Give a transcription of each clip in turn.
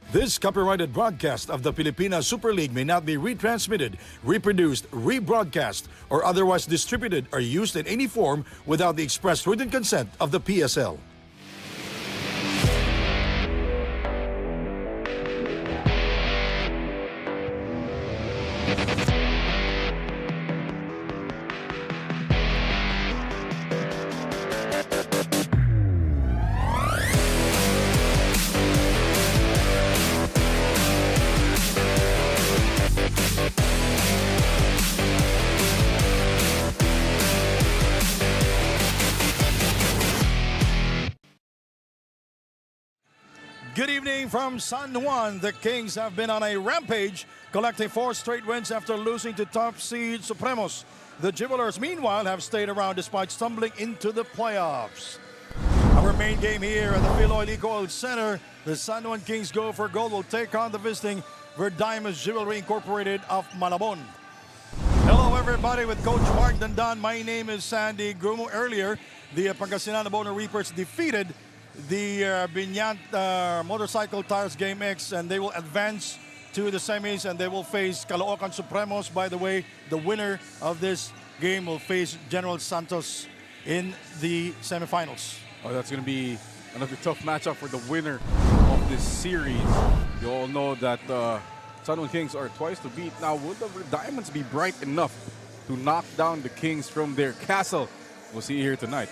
This copyrighted broadcast of the Pilipinas Super League may not be retransmitted, reproduced, rebroadcast, or otherwise distributed or used in any form without the express written consent of the PSL. Good evening from San Juan. The Kings have been on a rampage, collecting 4 straight wins after losing to top seed Supremos. The Jewelers, meanwhile, have stayed around despite stumbling into the playoffs. Our main game here at the FILOIL ECOOIL Center, the San Juan Kings go for gold will take on the visiting Verdiamond Jewelry Incorporated of Malabon. Hello everybody, with Coach Mark Dandan. My name is Sandy Grumo. Earlier, the Pangasinan Abono Reapers defeated the Binyant Motorcycle Tires Game X, and they will advance to the semis and they will face Caloocan Supremos. By the way, the winner of this game will face General Santos in the semifinals. Oh, that's going to be another tough matchup for the winner of this series. You all know that San Juan Kings are twice to beat. Now, will the Diamonds be bright enough to knock down the Kings from their castle? We'll see here tonight.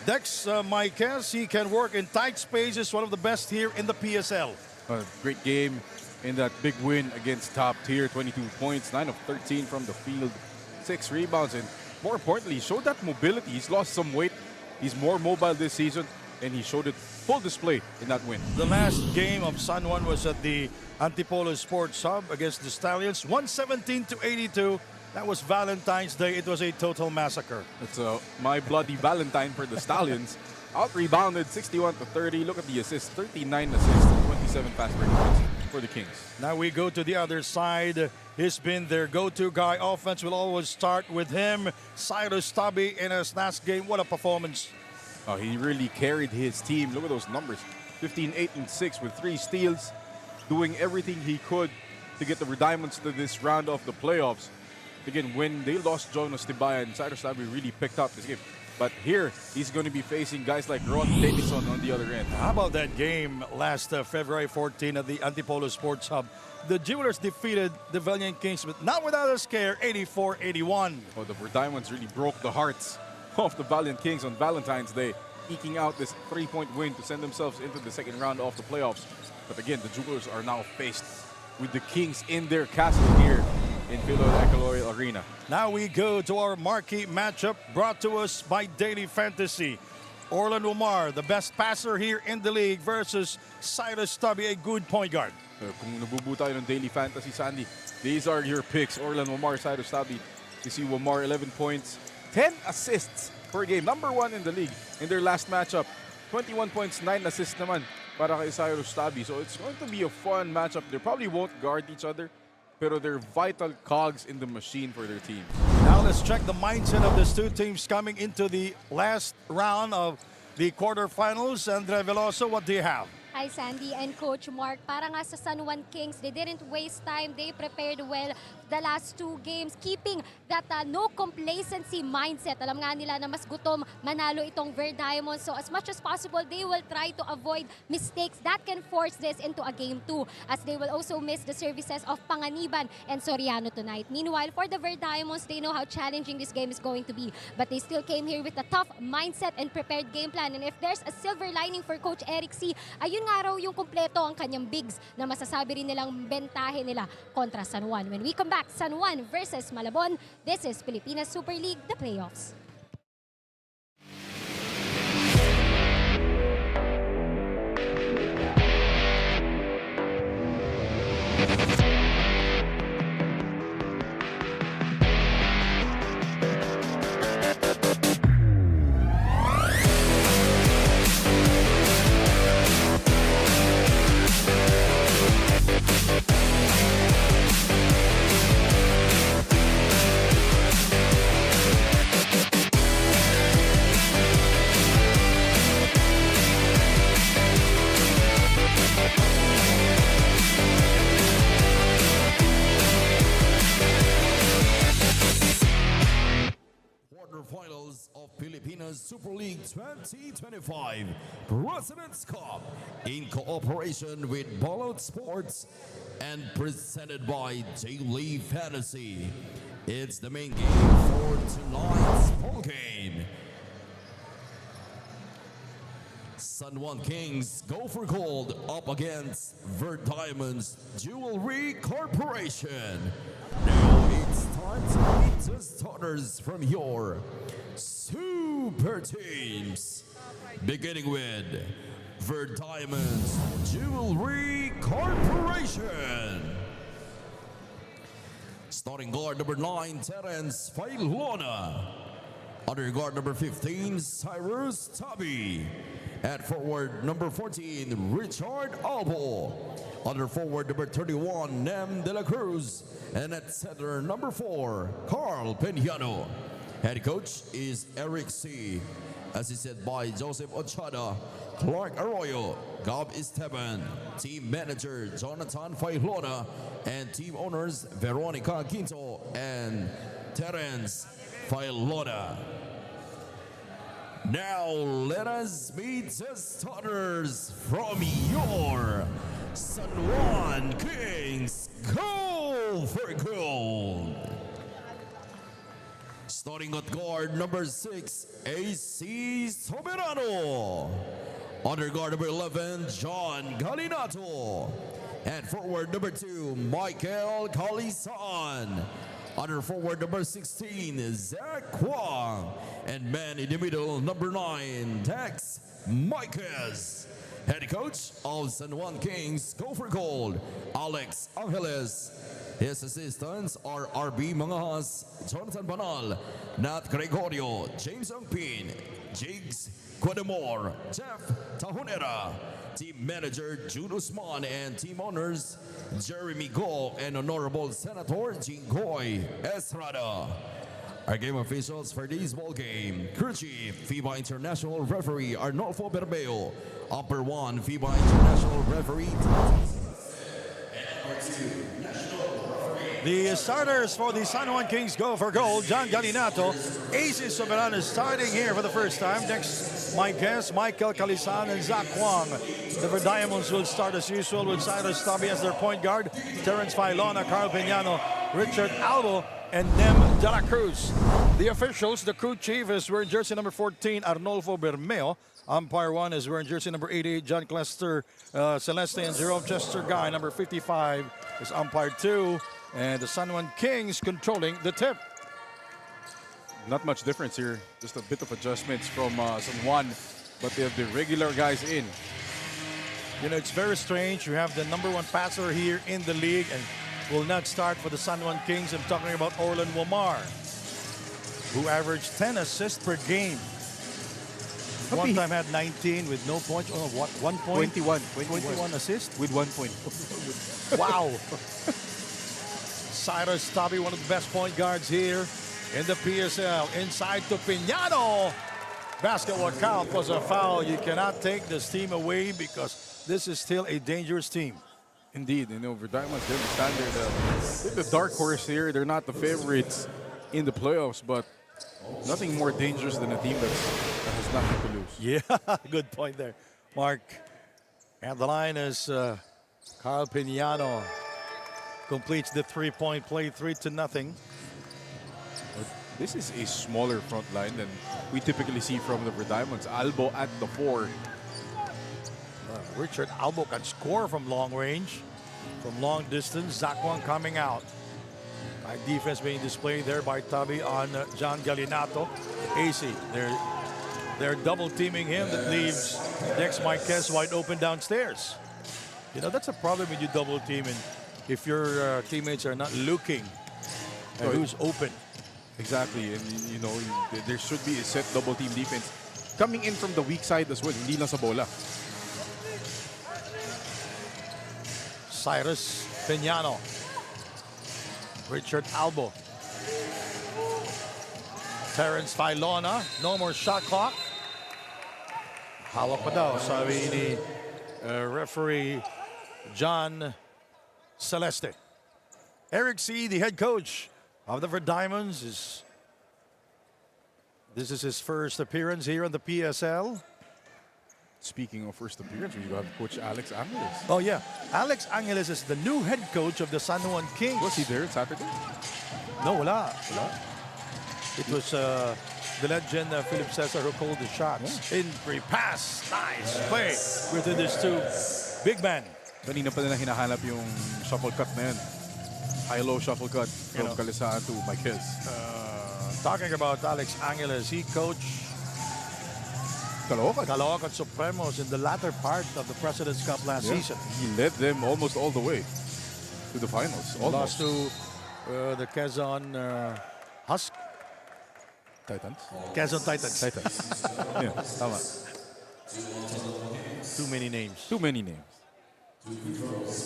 Dex Maikes, he can work in tight spaces, one of the best here in the PSL. A great game in that big win against top tier, 22 points, 9 of 13 from the field, 6 rebounds, and more importantly, he showed that mobility. He's lost some weight. He's more mobile this season, and he showed it full display in that win. The last game of San Juan was at the Antipolo Sports Hub against the Stallions, 117-82. That was Valentine's Day. It was a total massacre. It's my bloody Valentine for the Stallions. Out-rebounded 61-30. Look at the assists, 39 assists, 27 fast break points for the Kings. Now we go to the other side. He's been their go-to guy. Offense will always start with him. Cyrus Tabi in his last game. What a performance. Oh, he really carried his team. Look at those numbers. 15, 8, and 6 with 3 steals. Doing everything he could to get the Diamonds to this round of the playoffs. Again, when they lost Jonas Tibayan, Cyrus Tabi really picked up this game. But here, he's going to be facing guys like Ron Davison on the other end. How about that game last February 14 at the Antipolo Sports Hub? The Jewelers defeated the Valiant Kings, but not without a scare, 84-81. Oh, the Diamonds really broke the hearts of the Valiant Kings on Valentine's Day, eking out this 3-point win to send themselves into the second round of the playoffs. But again, the Jewelers are now faced with the Kings in their castle here in FILOIL ECOOIL Arena. Now we go to our marquee matchup brought to us by Daily Fantasy. Orlan Omar, the best passer here in the league, versus Cyrus Tabi, a good point guard. Kung nabubuo tayo ng Daily Fantasy, Sandy, these are your picks. Orlan Omar, Cyrus Tabi. You see Omar, 11 points, 10 assists per game. Number 1 in the league in their last matchup. 21 points, 9 assists naman para kay Cyrus Tabi. So it's going to be a fun matchup. They probably won't guard each other, pero they're vital cogs in the machine for their team. Now let's check the mindset of these two teams coming into the last round of the quarterfinals. Andre Veloso, what do you have? Hi Sandy and Coach Mark. Para nga sa San Juan Kings, they didn't waste time. They prepared well the last 2 games, keeping that no complacency mindset. Alam nga nila na mas gutom manalo itong Verdiamond. So as much as possible, they will try to avoid mistakes that can force this into a game 2, as they will also miss the services of Panganiban and Soriano tonight. Meanwhile, for the Verdiamonds, they know how challenging this game is going to be. But they still came here with a tough mindset and prepared game plan. And if there's a silver lining for Coach Eric C, ayun nga raw yung kumpleto ang kanyang bigs na masasabi rin nilang bentahe nila kontra San Juan. When we come back, San Juan versus Malabon. This is Pilipinas Super League, the playoffs. finals of Filipinas Super League 2025 President's Cup in cooperation with Bolot Sports and presented by Daily Fantasy. It's the main game for tonight's ball game. San Juan Kings go for gold up against Vert Diamonds Jewelry Corporation. Now it's time to meet the starters from your super teams. Beginning with Vert Diamonds Jewelry Corporation. Starting guard number 9, Terence Failona. Under guard number 15, Cyrus Tabi. At forward number 14, Richard Albo. Under forward number 31, Nem De La Cruz. And at center number 4, Carl Peñano. Head coach is Eric C. Assisted by Joseph Ochada, Clark Arroyo, Gab Esteban. Team manager Jonathan Failona. And team owners Veronica Quinto and Terence Failona. Now let us meet the starters from your San Juan Kings. Go for gold! Starting at guard number 6, AC Soberano. Under guard number 11, John Galinato. And forward number 2, Michael Calisan. Under forward number 16, Zach Kwang. And man in the middle, number 9, Tex Micas. Head coach of San Juan Kings, go for gold, Alex Angeles. His assistants are RB Mangahas, Jonathan Banal, Nat Gregorio, James Angpin, Jigs Quadamore, Jeff Tahunera. Team manager Jude Usman and team owners Jeremy Go and Honorable Senator Jingoy Estrada. Our game officials for this ball game: crew chief FIBA International Referee Arnolfo Bermeo, Upper 1 FIBA International Referee. The starters for the San Juan Kings go for gold. John Galinato, AC Soberano is starting here for the first time. Next, my guest, Michael Calisan and Zach Kwang. The Vert Diamonds will start as usual with Cyrus Tabi as their point guard, Terence Failona, Carl Peñano, Richard Albo, and Nem De La Cruz. The officials, the crew chief is wearing jersey number 14, Arnolfo Bermeo. Umpire 1 is wearing jersey number 88, John Clester Celeste, and Jerome Chester Guy, number 55, is umpire 2. And the San Juan Kings controlling the tip. Not much difference here. Just a bit of adjustments from San Juan, but they have the regular guys in. You know, it's very strange. You have the number 1 passer here in the league and will not start for the San Juan Kings. I'm talking about Orlan Womar, who averaged 10 assists per game. One time had 19 with no points. Oh, what? 1 point? 21 assists? with 1 point. Wow. Cyrus Tabi, one of the best point guards here in the PSL. Inside to Peñano. Basketball count was a foul. You cannot take this team away because this is still a dangerous team. Indeed, you know, Vert Diamonds, they're the standard. They're the dark horse here. They're not the favorites in the playoffs, but nothing more dangerous than a team that has nothing to lose. Yeah, good point there, Mark. And the line is Carl Peñano completes the three-point play, 3-0. This is a smaller front line than we typically see from the Vert Diamonds. Albo at the 4. Richard Albo can score from long range, from long distance. Zach Kwang coming out. High defense being displayed there by Tabi on John Galinato. AC, they're double teaming him. That leaves Dex Marquez wide open downstairs. You know, that's a problem when you double team and if your teammates are not looking at who's open. Exactly, and you know, there should be a set double team defense coming in from the weak side as well, hindi lang sa bola. Cyrus Peñano. Richard Albo. Terence Failona. No more shot clock. Hawak pa daw, sabi ni referee John Celeste. Eric C., the head coach of the Vert Diamonds, is This is his first appearance here on the PSL. Speaking of first appearance, we have Coach Alex Angeles. Oh yeah, Alex Angeles is the new head coach of the San Juan Kings. Was he there Saturday? No, wala. It was the legend Philip Cesar who called the shots. In free pass, nice play within these two big men. Kanina pa nila hinahanap yung shuffle cut na yun. High-low shuffle cut from know. Kalisaan to Michaels. Talking about Alex Angeles, he coached Caloocan Supremos in the latter part of the President's Cup last season. He led them almost all the way to the finals. Lost Almost. to the Quezon Husk. Titans. Quezon Titans. Titans. Yeah, tama. Too many names. Too many names.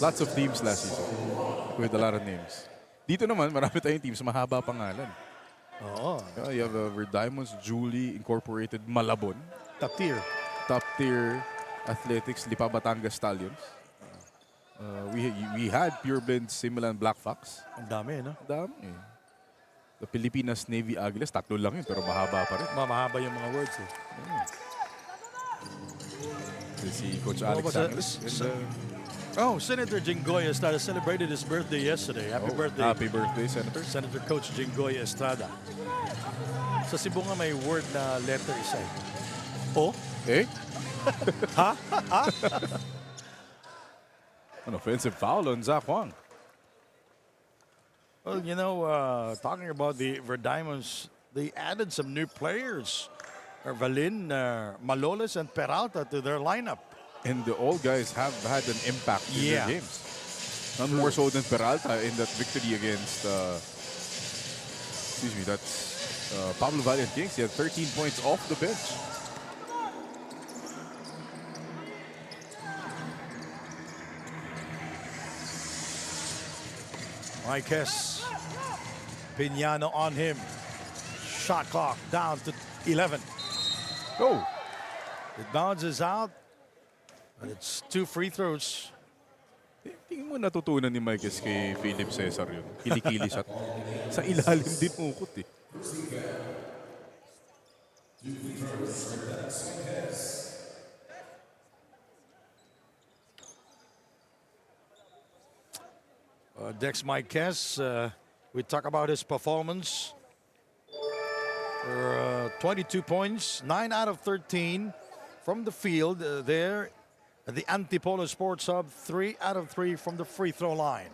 Lots of teams last season with a lot of names. Dito naman, marami tayong teams, mahaba pangalan. Oo. You have Diamonds, Julie, Incorporated, Malabon. Top tier. Top tier Athletics, Lipa Batangas Stallions. We had Pure Blend, Simulan, Black Fox. Ang dami, no? Dami. The Pilipinas Navy Aguilas, tatlo lang yun, pero mahaba pa rin. Mahaba yung mga words eh. Si Coach Alex but, Angeles. Oh, Senator Jinggoy Estrada celebrated his birthday yesterday. Happy birthday. Happy birthday, Senator. Senator Coach Jinggoy Estrada. Sa Cebu nga may word na letter isa eh. Oh? Eh? Ha? An offensive foul on Zach Huang. Well, you know, talking about the Verdiamonds, they added some new players. Valin, Maloles, and Peralta to their lineup. And the old guys have had an impact in their games. None more so than Peralta in that victory against, that's Pablo Valiant Kings. He had 13 points off the bench. Marquez, Piñano on him. Shot clock down to 11. Oh! It bounces out, but it's 2 free throws. Tingin mo natutunan ni Marquez kay Philip Cesar yun. Kilikili sa ilalim din ukot eh. Dex Marquez, we talk about his performance. 22 points, 9 out of 13 from the field there at the Antipolo Sports Hub, 3 out of 3 from the free throw line.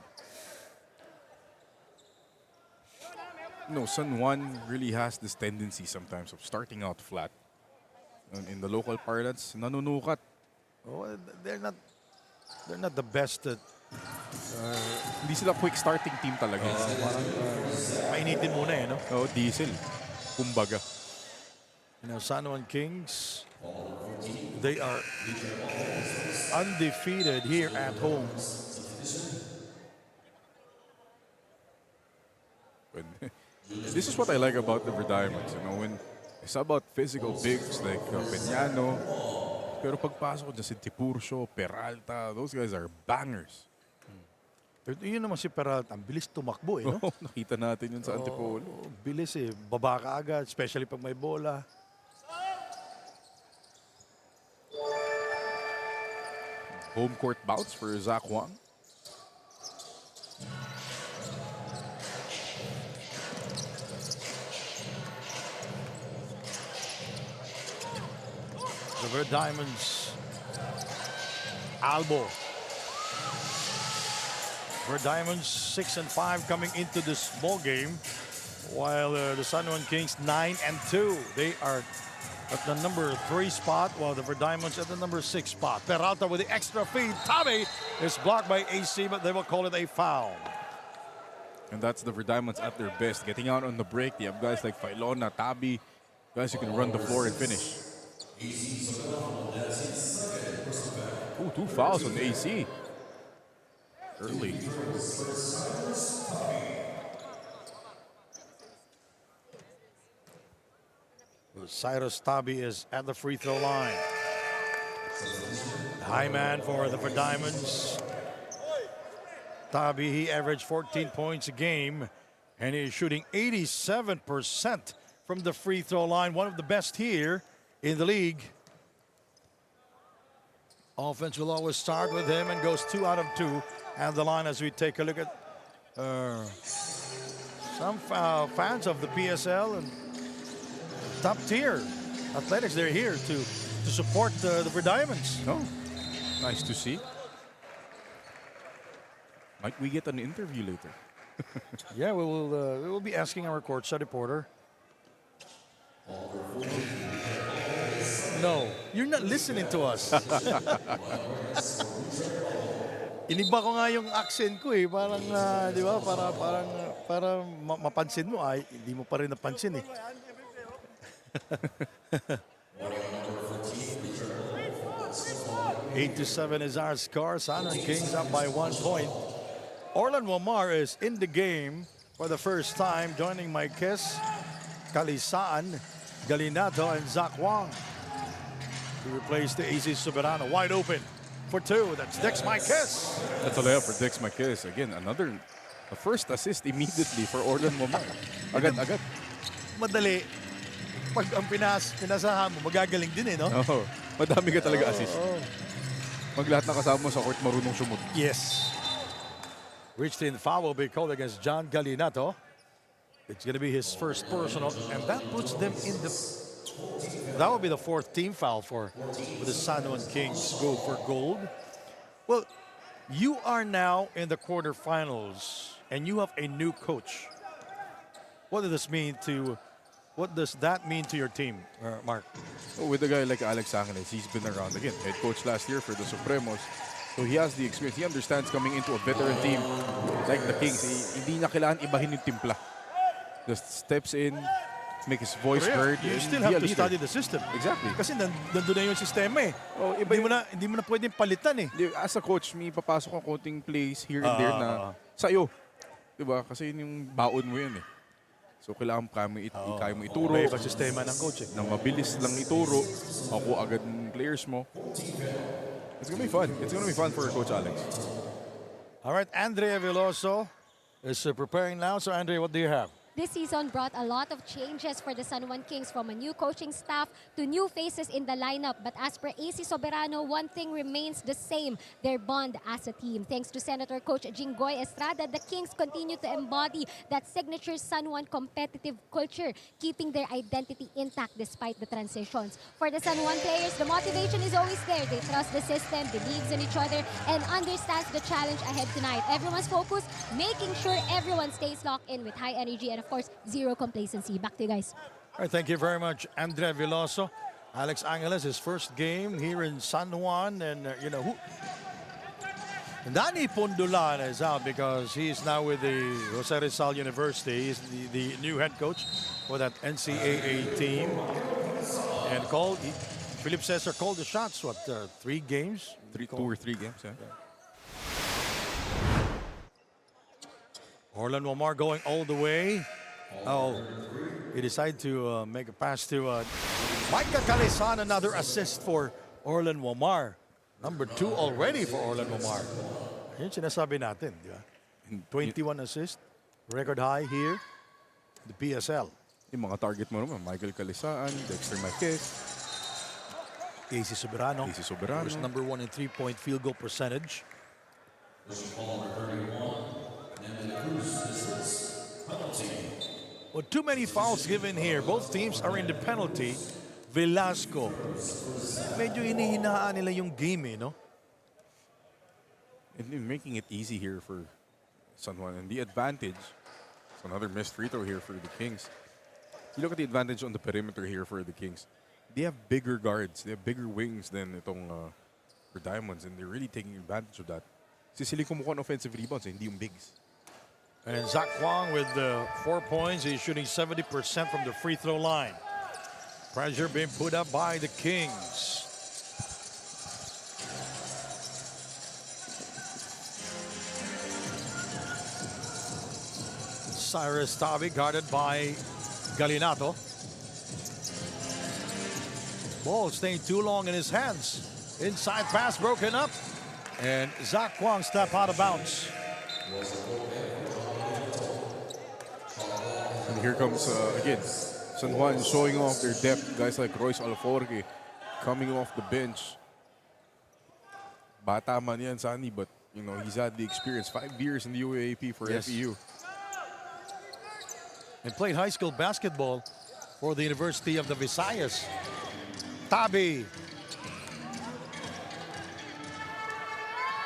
No, San Juan really has this tendency sometimes of starting out flat. And in the local parlance, nanunukat. Oh, they're not the best at Hindi sila quick starting team talaga. mainitin muna eh, no? Oh, diesel. Kumbaga. You know, San Juan Kings, they are undefeated here at home. This is what I like about the Verdiamonds. You know, when it's about physical bigs like Peñano, pero pagpasok dyan si Tiburcio, Peralta, those guys are bangers. Pero yun naman si Peralta, ang bilis tumakbo eh, no? Nakita natin yun sa Antipolo. Bilis eh, baba ka agad, especially pag may bola. Home court bounce for Zach Huang. The Verdiamonds, Albo. Verdiamonds 6-5 coming into this ball game, while the San Juan Kings 9-2. They are at the number 3 spot, while the Verdiamonds at the number 6 spot. Peralta with the extra feed. Tabi is blocked by AC, but they will call it a foul. And that's the Verdiamonds at their best. Getting out on the break, they have guys like Filona, Tabi, guys who can run the floor and finish. Ooh, 2 fouls on AC. Early. Cyrus Tabi is at the free throw line. High man for the Verdiamonds. Tabi, he averaged 14 points a game, and he's shooting 87% from the free throw line. One of the best here in the league. Offense will always start with him and goes 2 out of 2. And the line, as we take a look at some fans of the PSL and top tier athletics, they're here to support the Diamonds. Oh, nice to see. Might we get an interview later? Yeah, we will be asking our courtside reporter. No, you're not listening to us. Iniba ko nga yung accent ko eh. Parang, di ba, para mapansin mo, ay, hindi mo pa rin napansin eh. 8-7 is our score. San Juan Kings up by 1 point. Orlan Wamar is in the game for the first time, joining Marquez, Calisaan, Galinato, and Zach Wang. He replaced the AC Soberano. Wide open for 2. That's Dex Marquez. That's all I have for Dex Marquez. Again, a first assist immediately for Orlan Wamar. Agad-agad. Madali. Pag ang pinasahan mo, magagaling din eh, no? Oh, madami ka talaga assist. Pag lahat ng kasama mo sa court marunong sumut. Yes. Reached in foul will be called against John Galinato. It's going to be his first personal, and that puts them in the... That will be the 4th team foul for the San Juan Kings. Go for gold. Well, you are now in the quarterfinals, and you have a new coach. What does that mean to your team, Mark? Oh, with a guy like Alex Angeles, he's been around again. Head coach last year for the Supremos. So he has the experience. He understands coming into a veteran team like the Kings. Hindi niya kailangan ibahin yung timpla. Just steps in, make his voice heard. You still have to study the system. Exactly. Kasi nandun na yung sistema eh. Oh, Hindi mo na pwedeng palitan eh. As a coach, may papasok ang konting plays here and there na sa'yo. Diba? Kasi yun yung baon mo yun eh. So kailangan kaya mo ituro. May sistema ng coach eh. Nang mabilis lang ituro, makuha agad ng players mo. It's gonna be fun. It's gonna be fun for Coach Alex. All right, Andrea Veloso is preparing now. So Andrea, what do you have? This season brought a lot of changes for the San Juan Kings, from a new coaching staff to new faces in the lineup. But as per AC Soberano, one thing remains the same: their bond as a team. Thanks to Senator Coach Jinggoy Estrada, the Kings continue to embody that signature San Juan competitive culture, keeping their identity intact despite the transitions. For the San Juan players, the motivation is always there. They trust the system, believes in each other, and understands the challenge ahead tonight. Everyone's focused, making sure everyone stays locked in with high energy and, of course, zero complacency. Back to you guys. All right, thank you very much, Andrea Veloso. Alex Angeles, his first game here in San Juan, and Danny Pondulan is out because he's now with the Jose Rizal University. He's the new head coach for that NCAA team. And Philip Cesar called the shots. What, 3 games? 2 or 3 games, yeah. Orlan Wamar going all the way. Oh, he decided to make a pass to Micah Calisan. Another assist for Orlan Wamar. Number 2 already for Orlan Wamar. Yun sinasabi natin, di ba? 21 assists. Record high here. The PSL. Yung mga target mo naman, Michael Calisaan, Dexter Marquez, AC Soberano. Soberano. Number 1 in 3-point field goal percentage. Well, too many fouls given here. Both teams are in the penalty. Velasco. Medyo hinihinaan nila yung game, no? And making it easy here for San Juan. And the advantage, it's another missed free throw here for the Kings. You look at the advantage on the perimeter here for the Kings. They have bigger guards. They have bigger wings than itong for Diamonds. And they're really taking advantage of that. Kasi sila kumukuha ng offensive rebounds, hindi yung bigs. And Zach Wang with 4 points. He's shooting 70% from the free throw line. Pressure being put up by the Kings. Cyrus Tavi guarded by Galinato. Ball staying too long in his hands. Inside pass broken up. And Zach Wang step out of bounds. And here comes, again, San Juan showing off their depth. Guys like Royce Alforque coming off the bench. Bata man yan, Sandy, but you know, he's had the experience. 5 years in the UAAP for Yes. FEU. And played high school basketball for the University of the Visayas. Tabi.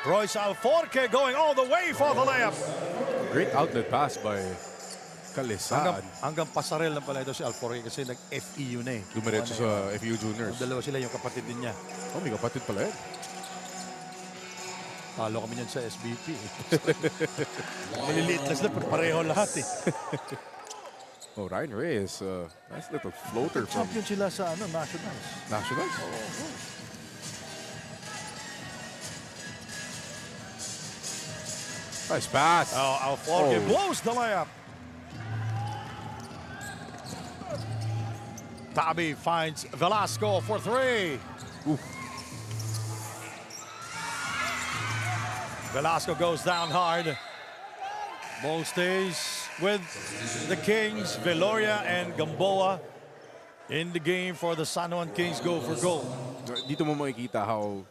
Royce Alforque going all the way for the layup. Great outlet pass by Kalisaan. Hanggang pasarel na pala ito si Alforque kasi nag-FEU na eh. Dumiretso sa FEU Juniors. Dalawa sila yung kapatid din niya. Oh, may kapatid pala yan. Talo kami niyan sa SBP. Maliliit lang sila pero pareho lahat eh. Oh, Ryan Reyes. Nice little floater from Champion sila sa nationals. Nationals. Nice pass. Alforque blows the layup. Tabi finds Velasco for 3. Velasco goes down hard. Ball stays with the Kings. Veloria and Gamboa in the game for the San Juan Kings go for goal. Dito mo makikita how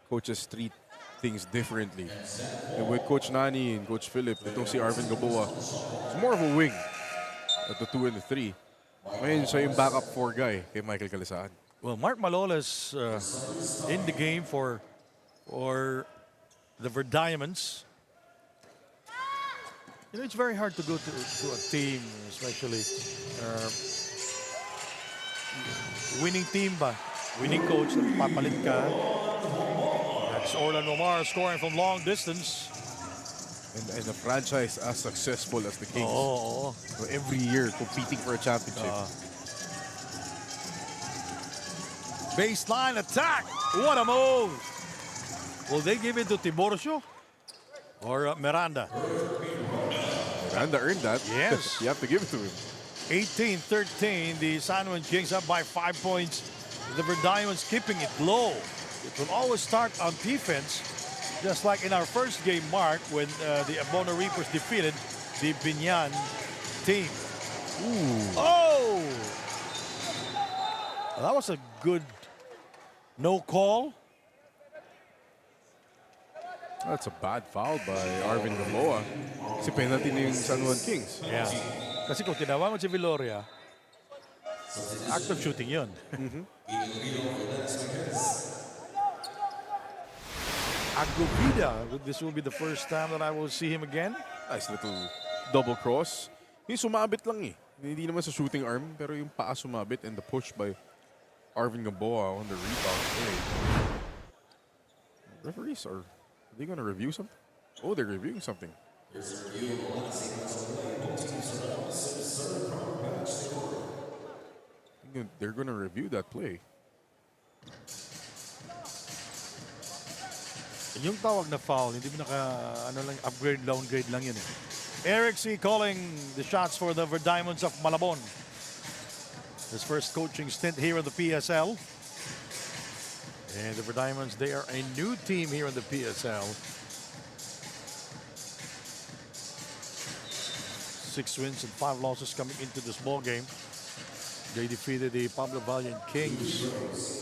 coaches treat things differently. And with Coach Nani and Coach Philip, itong si Arvin Gamboa, it's more of a wing at the 2 and the 3. Ngayon siya yung backup 4 guy kay Michael Kalisaan. Well, Mark Malolas in the game for the Verdiamants. You know, it's very hard to go to a team, especially winning team ba? Winning coach, papalit ka. That's Orlan Omar scoring from long distance. And a franchise as successful as the Kings. Oh. So every year competing for a championship. Baseline attack. What a move. Will they give it to Tiborcio or Miranda? Miranda earned that. Yes. You have to give it to him. 18-13, the San Juan Kings up by 5 points. The Verdiamants keeping it low. It will always start on defense, just like in our first game, Mark, when the Abono Reapers defeated the Binyan team. Ooh. Oh! That was a good no call. That's a bad foul by Arvin Gamboa. Kasi penalty na yung San Juan Kings. Yeah. Kasi kung tinawa mo si Viloria, act of shooting yun. Agubida, this will be the first time that I will see him again. Nice little double cross. Yung sumabit lang eh. Hindi naman sa shooting arm, pero yung paa sumabit and the push by Arvin Gamboa on the rebound play. Referees are they gonna review something? Oh, they're reviewing something. They're gonna review that play. Yung tawag na foul, hindi mo upgrade, downgrade lang yun eh. Eric C. calling the shots for the Verdiamants of Malabon. His first coaching stint here in the PSL. And the Verdiamants, they are a new team here in the PSL. 6 wins and 5 losses coming into this ball game. They defeated the Pablo Valiant Kings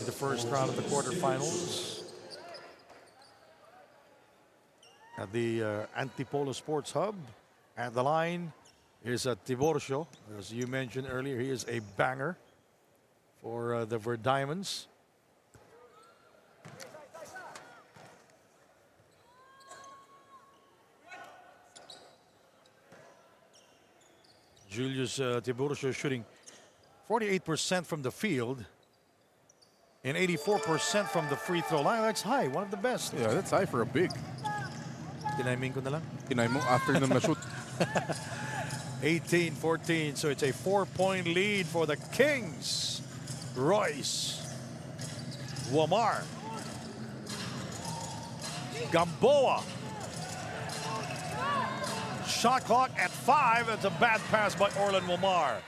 in the first round of the quarterfinals. At the Antipolo Sports Hub. At the line is Tiborcio. As you mentioned earlier, he is a banger for the Verdiamants. Julius Tiborcio shooting 48% from the field and 84% from the free throw line. That's high, one of the best. Yeah, that's high for a big. Tiniming ko na lang. Tinay mo after na ma-shoot. 18-14, so it's a 4-point lead for the Kings. Royce, Wamar, Gamboa. Shot clock at 5. It's a bad pass by Orlan Wamar.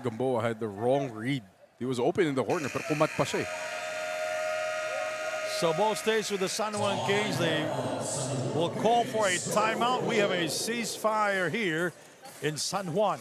Gamboa had the wrong read. He was open in the corner, pero kumat pa siya eh. So ball stays with the San Juan Kings. They will call for a timeout. We have a ceasefire here in San Juan.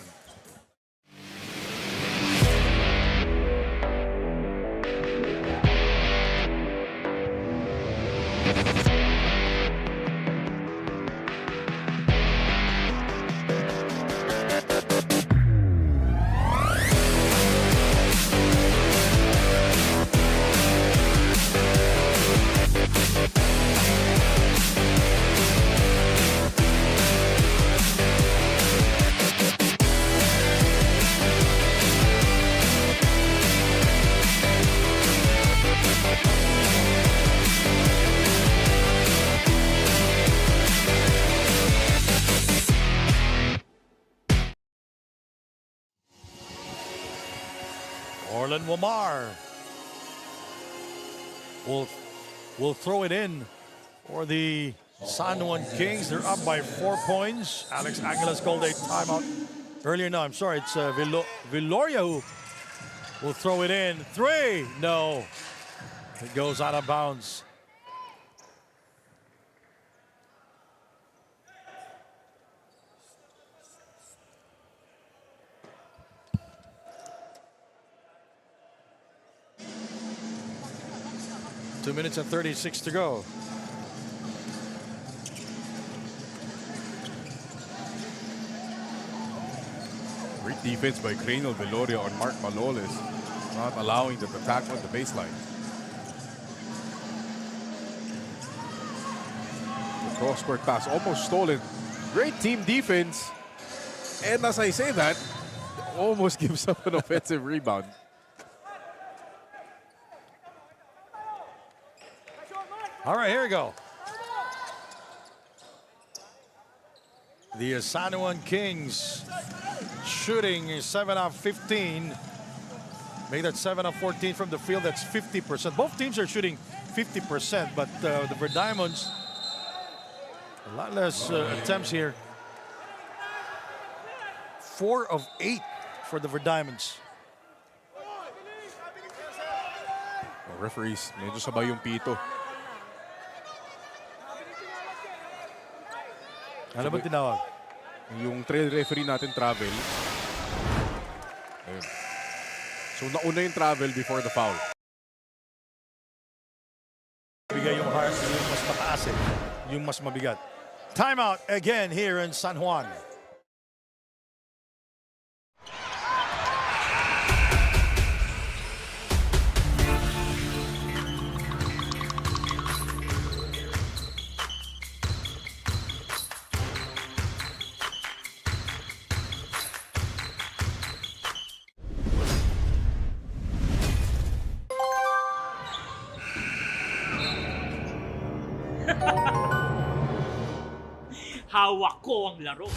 Orlan Wamar will throw it in for the San Juan Kings. They're up by 4 points. Alex Aguilas called a timeout earlier. No, I'm sorry. It's Viloria who will throw it in. 3. No. It goes out of bounds. Two minutes and 36 to go. Great defense by Cranial Viloria on Mark Maloles, not allowing the attack on the baseline. The cross-court pass almost stolen. Great team defense. And as I say that, almost gives up an offensive rebound. All right, here we go. The San Juan Kings shooting 7 of 15. Made that 7 of 14 from the field. That's 50%. Both teams are shooting 50%, but the Verdiamonds, a lot less attempts here. 4 of 8 for the Verdiamonds. Oh, referees, medyo sabay yung pito. Ano ba tinawag? Yung trail referee natin, travel. Ayun. So nauna yung travel before the foul. Bigay yung hard, yung mas mataas eh. Yung mas mabigat. Timeout again here in San Juan. Hawak ko ang laro.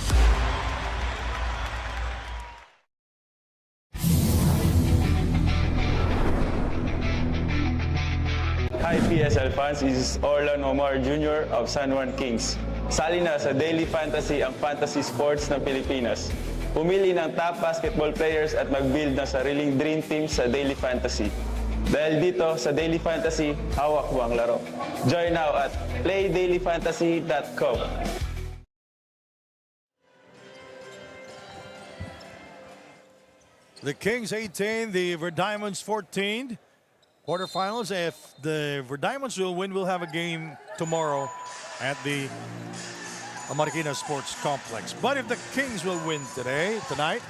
Hi PSL fans, this is Orlan Omar Jr. of San Juan Kings. Sali na sa Daily Fantasy ang fantasy sports ng Pilipinas. Pumili ng top basketball players at mag-build ng sariling dream team sa Daily Fantasy. Dahil dito sa Daily Fantasy, hawak mo ang laro. Join now at playdailyfantasy.com. The Kings 18, the Verdiamonds 14. Quarterfinals. If the Verdiamonds will win, we'll have a game tomorrow at the Marikina Sports Complex. But if the Kings will win tonight,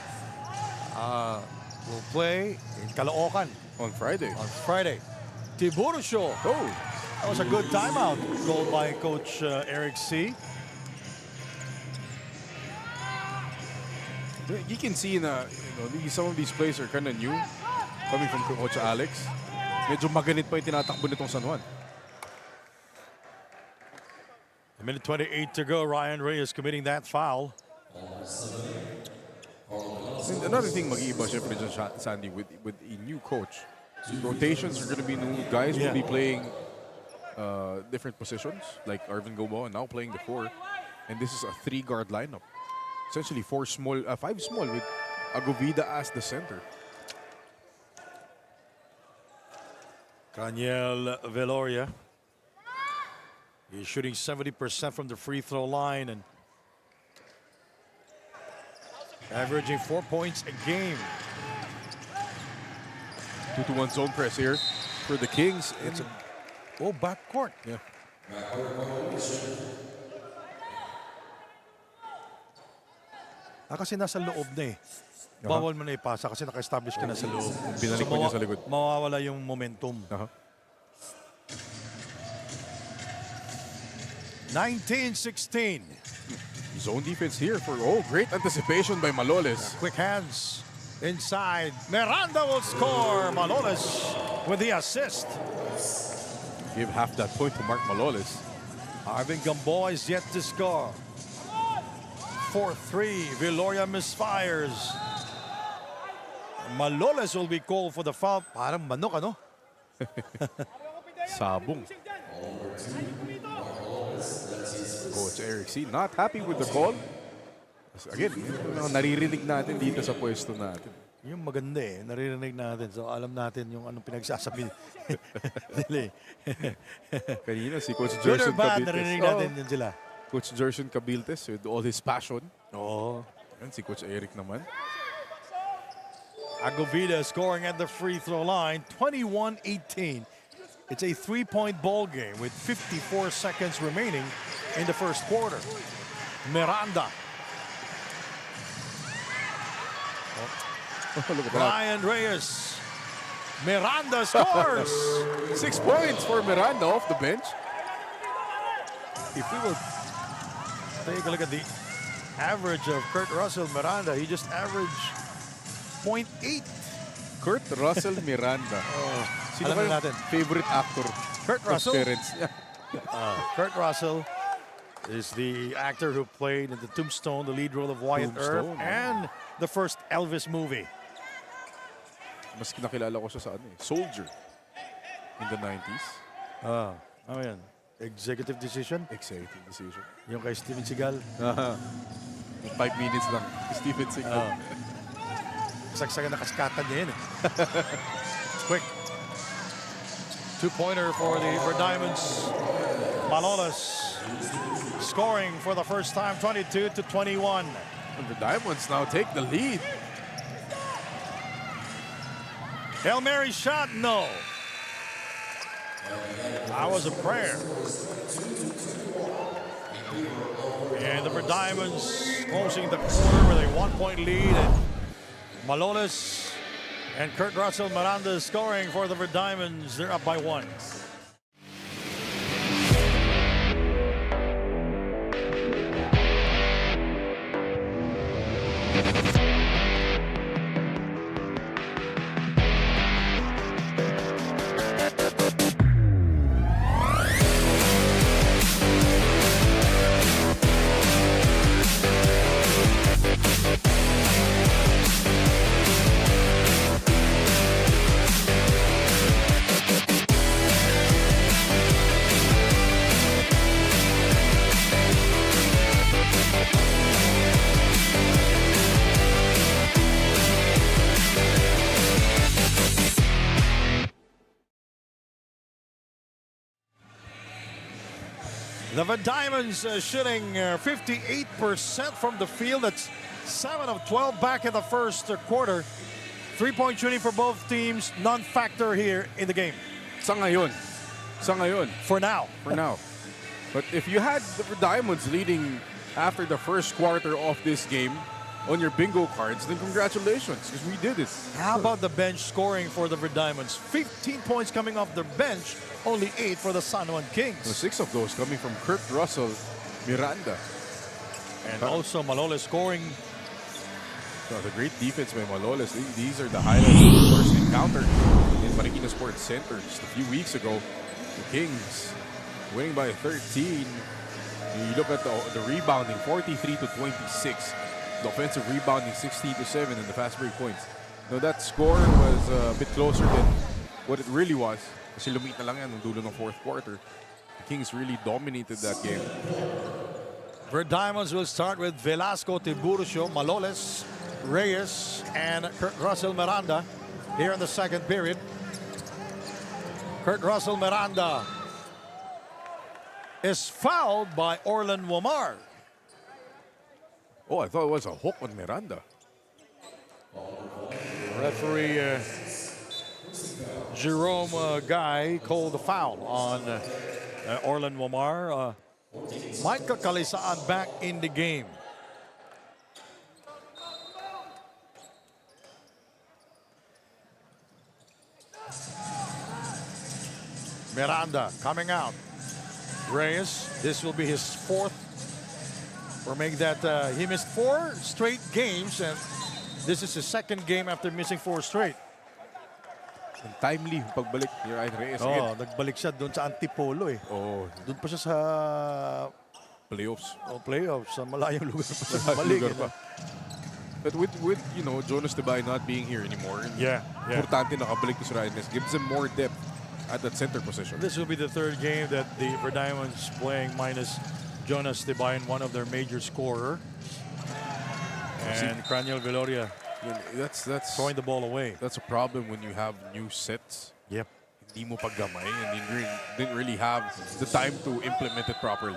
we'll play in Caloocan On Friday. on Friday. Tiburo Show. Oh, That was a good timeout. Goal by Coach Eric C. you can see na some of these plays are kind of new coming from Coach Alex. Medyo maganit pa yung tinatakbo nitong San Juan. A minute 28 to go. Ryan Reyes committing that foul. And another thing mag-iiba syempre dyan, Sandy, with a new coach. Rotations are going to be new. Guys will be playing different positions, like Arvin Gobo now playing the 4. And this is a 3-guard lineup. Essentially 5 small with Agovida as the center. Daniel Viloria. He's shooting 70% from the free throw line and averaging 4 points a game. 2-to-1 zone press here for the Kings. It's backcourt. yeah. Kasi nasa loob na eh. Bawal mo na ipasa kasi naka-establish ka na sa loob. Binalik mo niya sa likod. Mawawala yung momentum. 19-16. Zone defense here for great anticipation by Maloles. Quick hands inside. Miranda will score. Maloles with the assist. Give half that point to Mark Maloles. Arvin Gamboa is yet to score. 4-3. Viloria misfires. Maloles will be called for the foul. Parang manok, ano? Sabong. Coach Eric C. not happy with the call. Again, yung naririnig natin dito sa pwesto natin. Yung maganda eh, naririnig natin. So alam natin yung anong pinagsasabi nila. Kanina si Coach Good or Gerson bad, Cabiltes. naririnig natin yun sila. Coach Gerson Cabiltes with all his passion. Oo. And si Coach Eric naman. Agovida scoring at the free throw line, 21-18. It's a three-point ball game with 54 seconds remaining in the first quarter. Miranda. Look at that. Ryan Reyes. Miranda scores. 6 points for Miranda off the bench. If we will take a look at the average of Kurt Russell Miranda, he just averaged 0.8. Kurt Russell Miranda. Sino Alam ba na yung natin. favorite actor? Kurt of Russell? parents? Yeah. Kurt Russell is the actor who played in the Tombstone, the lead role of Wyatt Earp, Tombstone. and the first Elvis movie. Mas kinakilala ko siya sa ano eh, Soldier in the 90s. Ano yan? Executive decision? Executive decision. Yung kay Steven Seagal. 5 minutes lang. Stephen Seagal. Saksagan na kaskatan niya yun eh. Quick. Two-pointer for the Diamonds. Maloles scoring for the first time, 22-21. And the Diamonds now take the lead. Hail Mary shot, no. That was a prayer. And the Diamonds closing the quarter with a 1-point lead. And Maloles and Kurt Russell Miranda scoring for the Diamonds. They're up by 1. The Diamonds shooting 58% from the field. That's 7 of 12 back in the first quarter. 3-point shooting for both teams, non-factor here in the game. Sa ngayon. Sa ngayon. For now. For now. But if you had the Diamonds leading after the first quarter of this game on your bingo cards, then congratulations, because we did it. How about the bench scoring for the Diamonds? 15 points coming off their bench, only 8 for the San Juan Kings. 6 of those coming from Kurt Russell Miranda. And also Maloles scoring. So the great defense by Maloles. These are the highlights of the first encounter in Marikina Sports Center just a few weeks ago. The Kings winning by 13. You look at the rebounding, 43-26. The offensive rebounding, 16-7, and the fast break points. Now that score was a bit closer than what it really was. Kasi lumit na lang yan ng dulo ng fourth quarter. The Kings really dominated that game. The Diamonds will start with Velasco, Tiburcio, Maloles, Reyes, and Kurt Russell Miranda here in the second period. Kurt Russell Miranda is fouled by Orlan Womar. Oh, I thought it was a hook on Miranda. Referee Jerome Guy called the foul on Orlan Wamar. Michael Calisaan back in the game. Miranda coming out. Reyes, this will be his fourth. Or make that, he missed 4 straight games, and this is his second game after missing 4 straight. And timely yung pagbalik ni Ryan Reyes Oh, again. nagbalik siya doon sa Antipolo eh. Oh, Doon pa siya sa playoffs. playoffs, sa malayong lugar pa siya Lugar balik. pa. But with you know, Jonas Tebay not being here anymore, Yeah. importante nakabalik si Ryan Reyes. Gives him more depth at that center position. This will be the 3rd game that the Verdiamons playing minus Jonas Tibayan, one of their major scorer. And Craniel Veloria That's throwing the ball away. that's a problem when you have new sets. Yep. Hindi mo paggamay and you didn't really have the time to implement it properly.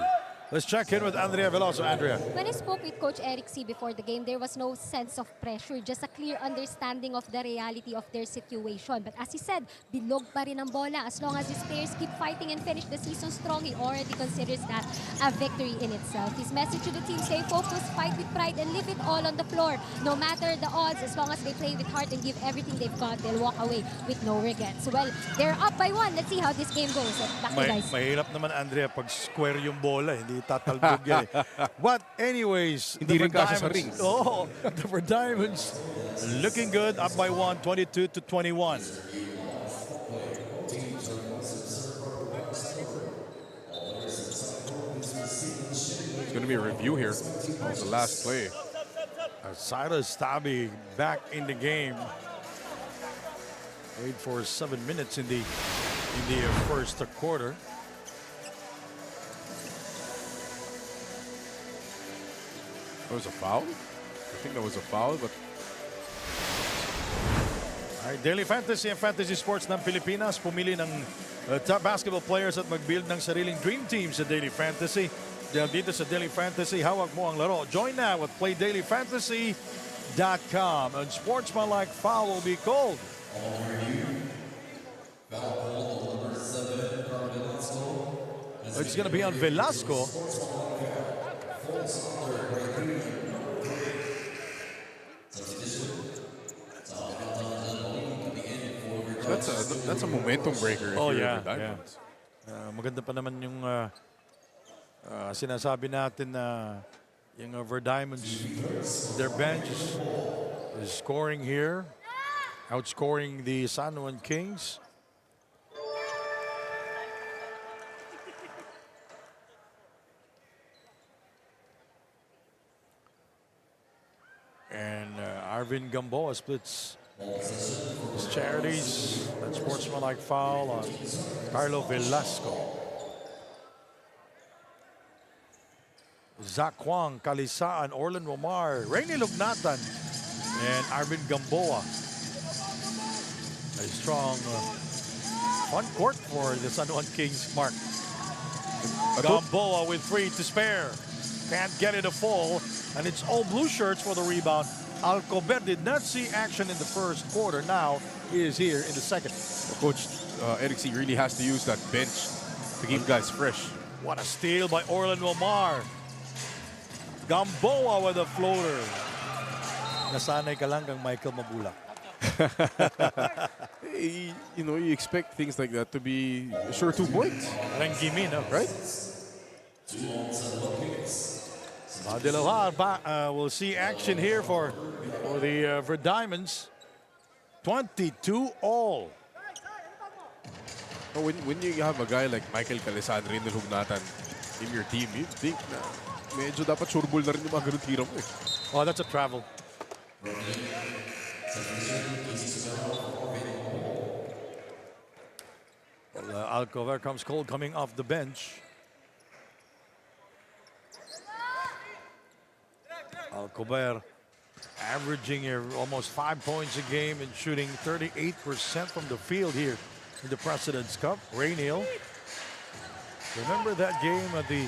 Let's check in with Andrea Veloso. Andrea. When I spoke with Coach Eric C. before the game, there was no sense of pressure, just a clear understanding of the reality of their situation. But as he said, bilog pa rin ang bola. As long as his players keep fighting and finish the season strong, he already considers that a victory in itself. His message to the team, stay focused, fight with pride, and leave it all on the floor. No matter the odds, as long as they play with heart and give everything they've got, they'll walk away with no regrets. Well, they're up by 1. Let's see how this game goes. Back to you guys. Mahirap naman, Andrea, pag square yung bola, hindi tatalbog yan eh. But anyways, Hindi rin kasya sa rings. Oh, the Verdiamons looking good, up by 1, 22-21. It's going to be a review here of the last play. Silas Stabby back in the game. Played for 7 minutes in the first quarter. That was a foul? I think that was a foul, but Alright, Daily Fantasy and Fantasy Sports ng Pilipinas pumili ng top basketball players at mag-build ng sariling dream team sa Daily Fantasy. Dito sa Daily Fantasy, hawak mo ang laro. Join now at playdailyfantasy.com. And sportsmanlike foul will be called. It's going to be on Velasco. that's a momentum breaker. If Oh, you're yeah, the Diamonds. Maganda pa naman yung sinasabi natin na yung Verdiamons, their bench is scoring here, outscoring the San Juan Kings. And Arvin Gamboa splits his charities. That sportsmanlike foul on Carlo Velasco. Zach Huang, Calisaan, Orlan Wamar, Rainy Lugnatan, and Arvin Gamboa. A strong front court for the San Juan Kings, Mark. Gamboa with 3 to spare. Can't get it to fall, and it's all blue shirts for the rebound. Alcober did not see action in the first quarter. Now he is here in the second. Coach Eric C. really has to use that bench to keep guys fresh. What a steal by Orlan Wamar. Gamboa with a floater. Nasanay ka lang kang Michael Mabula. You know, you expect things like that to be sure 2 points. Rangimi, no? Right? De La will see action here for the Verdiamons. 22 all. When you have a guy like Michael Calisaan, Rainy Lugnatan in your team, you think na medyo dapat sureball na rin yung mga ganun tira mo eh. Oh, that's a travel. Well, Alcover comes cold coming off the bench. Alcover averaging almost 5 points a game and shooting 38% from the field here in the President's Cup. Rainiel. Remember that game at the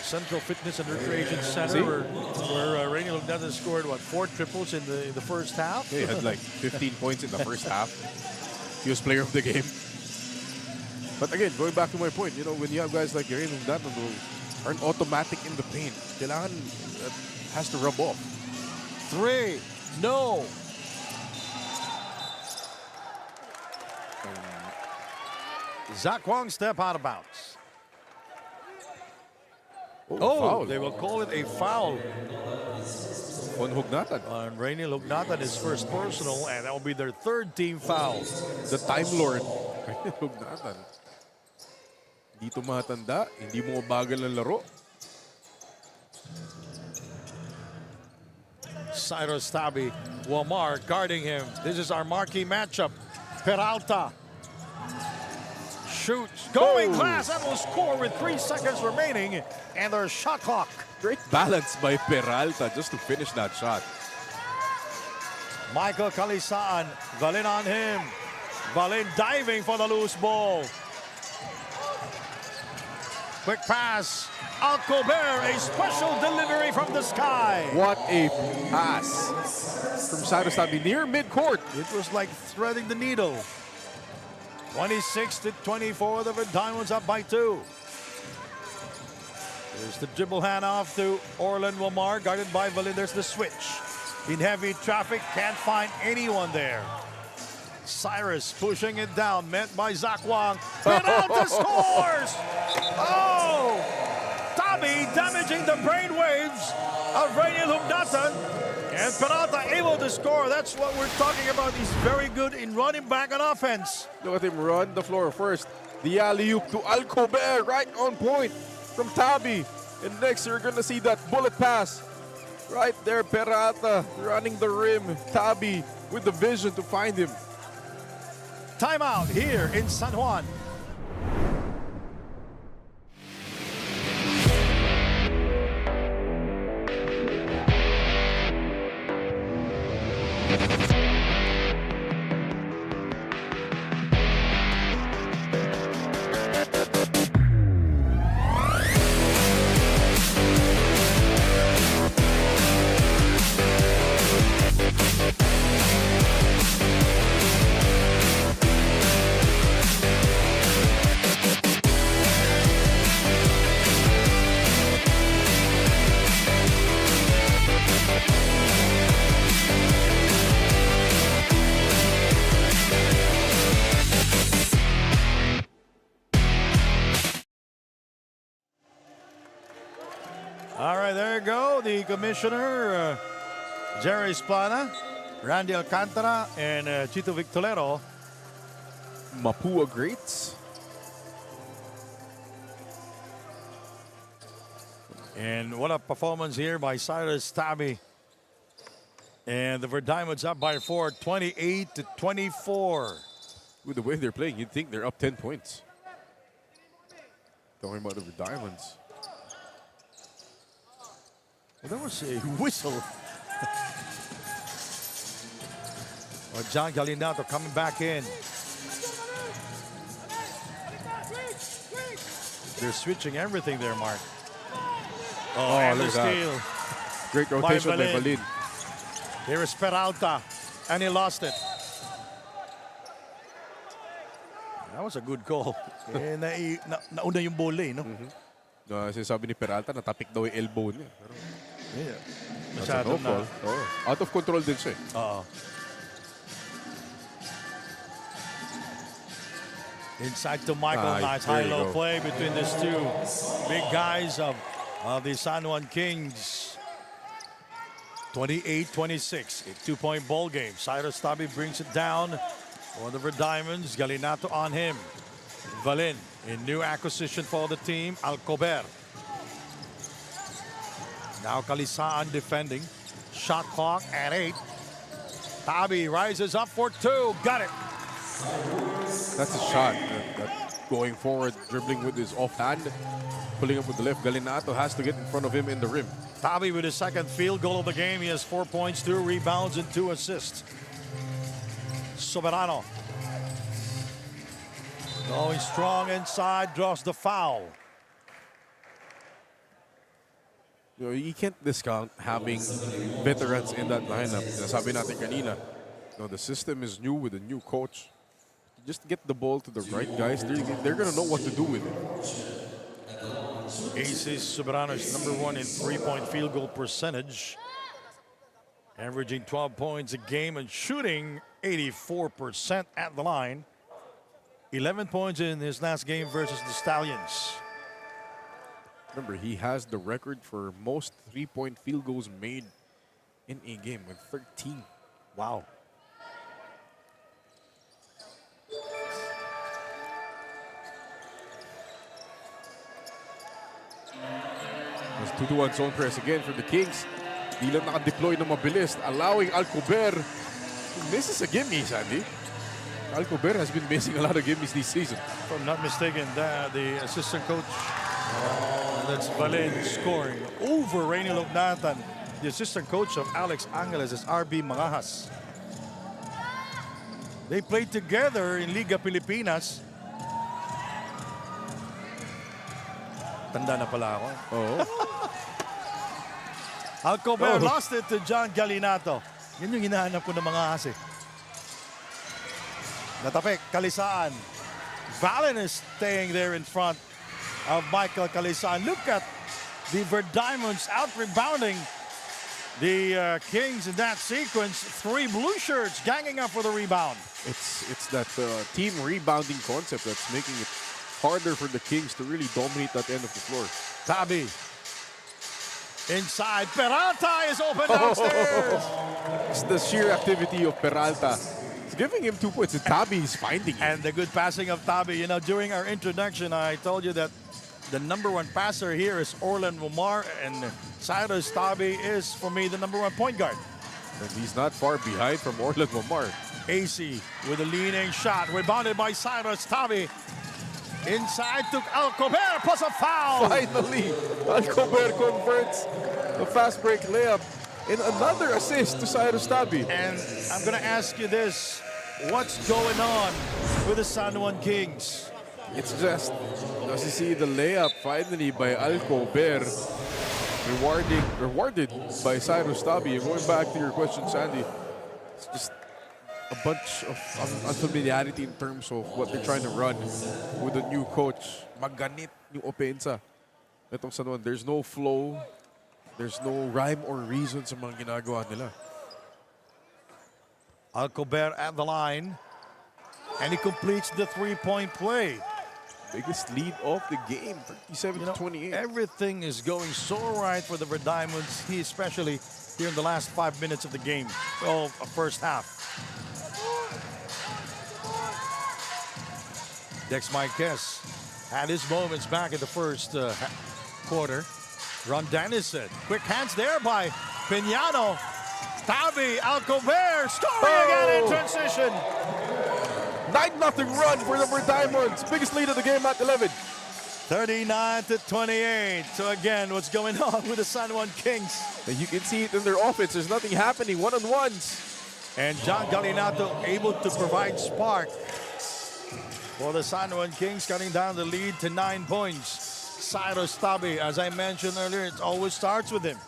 Central Fitness and Recreation Center where Rainiel Lugnatan scored, what, 4 triples in the first half? He had like 15 points in the first half. He was player of the game. But again, going back to my point, you know, when you have guys like Garen that aren't automatic in the paint, kailangan has to rub off. 3. No. Zach Wang step out of bounds. Oh, Foul. they will call it a foul On Hugnatan. on Rainy Lugnatan, his first personal, and that will be their third team foul. The Time Lord. Hugnatan. Hindi tumatanda, hindi mo bagal ng laro. Cyrus Tabi, Wamar guarding him. This is our marquee matchup. Peralta shoots, going glass, and will score with 3 seconds remaining, and their shot clock. Great balance by Peralta just to finish that shot. Michael Calisaan, Valin on him. Valin diving for the loose ball. Quick pass. Alcober, a special delivery from the sky. What a pass from Cyrus Tabi near midcourt. It was like threading the needle. 26-24, the Red Diamonds up by 2. There's the dribble handoff to Orlan Wamar, guarded by Valin. There's the switch. In heavy traffic, can't find anyone there. Cyrus pushing it down, met by Zach Wang. Peralta scores! Oh! Tabi damaging the brainwaves of Rainiel Hugnatan. And Peralta able to score. That's what we're talking about. He's very good in running back on offense. Look at him run the floor first. The alley-oop to Alcober, right on point from Tabi. And next, you're going to see that bullet pass. Right there, Peralta running the rim. Tabi with the vision to find him. Timeout here in San Juan. All right, there you go. The commissioner, Jerry Esplana, Randy Alcantara, and Chito Victorero. Mapua greats. And what a performance here by Cyrus Tabi. And the Red Diamonds up by 4, 28-24. With the way they're playing, you'd think they're up 10 points. Talking about the Red Diamonds. Well, that was a whistle. John Galinato coming back in. They're switching everything there, Mark. Oh, and the look at that. steal. Great rotation by Valin. Here is Peralta, and he lost it. That was a good call. Nauna yung bola, no? Sinasabi ni Peralta, natapik daw yung elbow niya. Pero Yeah. that's a no call. Out of control din siya. Inside to Michael. Nice high-low play between these two big guys of the San Juan Kings. 28-26, a 2-point ball game. Cyrus Tabi brings it down for the Red Diamonds. Galinato on him. Valin, a new acquisition for the team. Alcober. Now Calisaan defending. Shot clock at 8. Tabi rises up for 2. Got it. That's a shot. That going forward, dribbling with his offhand, pulling up with the left. Galinato has to get in front of him in the rim. Tabi with his second field goal of the game. He has 4 points, 2 rebounds, and 2 assists. Soberano. Going strong inside, draws the foul. You know, you can't discount having veterans in that lineup. Sabi natin kanina, you know, the system is new with a new coach. just get the ball to the right guys. They're going to know what to do with it. AC Soberano is #1 in three-point field goal percentage, averaging 12 points a game and shooting 84% at the line. 11 points in his last game versus the Stallions. Remember, he has the record for most three-point field goals made in a game with 13. Wow. There's 2-1 zone press again for the Kings. Di lang naka-deploy ng mabilis, allowing Alcober. Misses a gimme, Sandy. Alcober has been missing a lot of gimmies this season. If I'm not mistaken, the assistant coach, that's Valen scoring over Rainy Lognatan. The assistant coach of Alex Angeles is RB Mangahas. They played together in Liga Pilipinas. Tanda na pala ako. Oh. Alcober lost it to John Galinato. Yan yung hinahanap ko ng mga hase. Natapik, Kalisaan. Valen is staying there in front of Michael Kalisaan. Look at the Verdiamonds out-rebounding the Kings in that sequence. 3 blue shirts ganging up for the rebound. It's that team rebounding concept that's making it harder for the Kings to really dominate that end of the floor. Tabi. Inside, Peralta is open downstairs. It's the sheer activity of Peralta. It's giving him 2 points, and Tabi is finding it. And the good passing of Tabi. You know, during our introduction, I told you that the #1 passer here is Orlan Womar, and Cyrus Tabi is, for me, the #1 point guard. And he's not far behind from Orlan Womar. AC with a leaning shot, rebounded by Cyrus Tabi. Inside to Alcober, plus a foul. Finally, Alcober converts the fast break layup in another assist to Cyrus Tabi. And I'm going to ask you this. What's going on with the San Juan Kings? It's just, as you see, the layup finally by Alcober, rewarded by Cyrus Tabi. And going back to your question, Sandy, it's just a bunch of unfamiliarity in terms of what they're trying to run with the new coach. Maganit yung opensa. Itong San Juan, there's no flow, there's no rhyme or reason sa mga ginagawa nila. Alcober at the line, and he completes the three-point play. Biggest lead of the game, 37-28. Everything is going so right for the Verdiamonds, especially here in the last 5 minutes of the game, of first half. Dex Marquez had his moments back in the first quarter. Ron Dennis said, quick hands there by Piñano. Tabi, Alcober, scoring again in transition. 9-0 run for the Verdiamonds. Biggest lead of the game at 11. 39-28. So again, what's going on with the San Juan Kings? And you can see it in their offense. There's nothing happening. One-on-ones. And John Galinato able to provide spark for the San Juan Kings, cutting down the lead to 9 points. Cyrus Tabi, as I mentioned earlier, it always starts with him.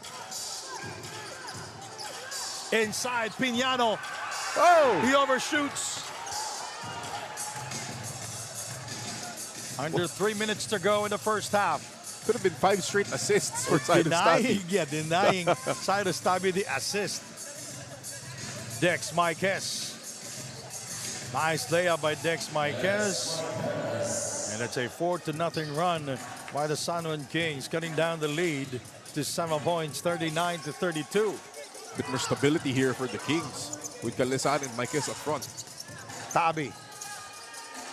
Inside, Piñano. Oh! He overshoots. Under 3 minutes to go in the first half. Could have been 5 straight assists for Cyrus Tabi. Denying Cyrus Tabi the assist. Dex Marquez. Nice layup by Dex Marquez. And it's a 4-0 run by the San Juan Kings, cutting down the lead to 7 points, 39-32. Bit more stability here for the Kings with Kalisaan and Marquez up front. Tabi.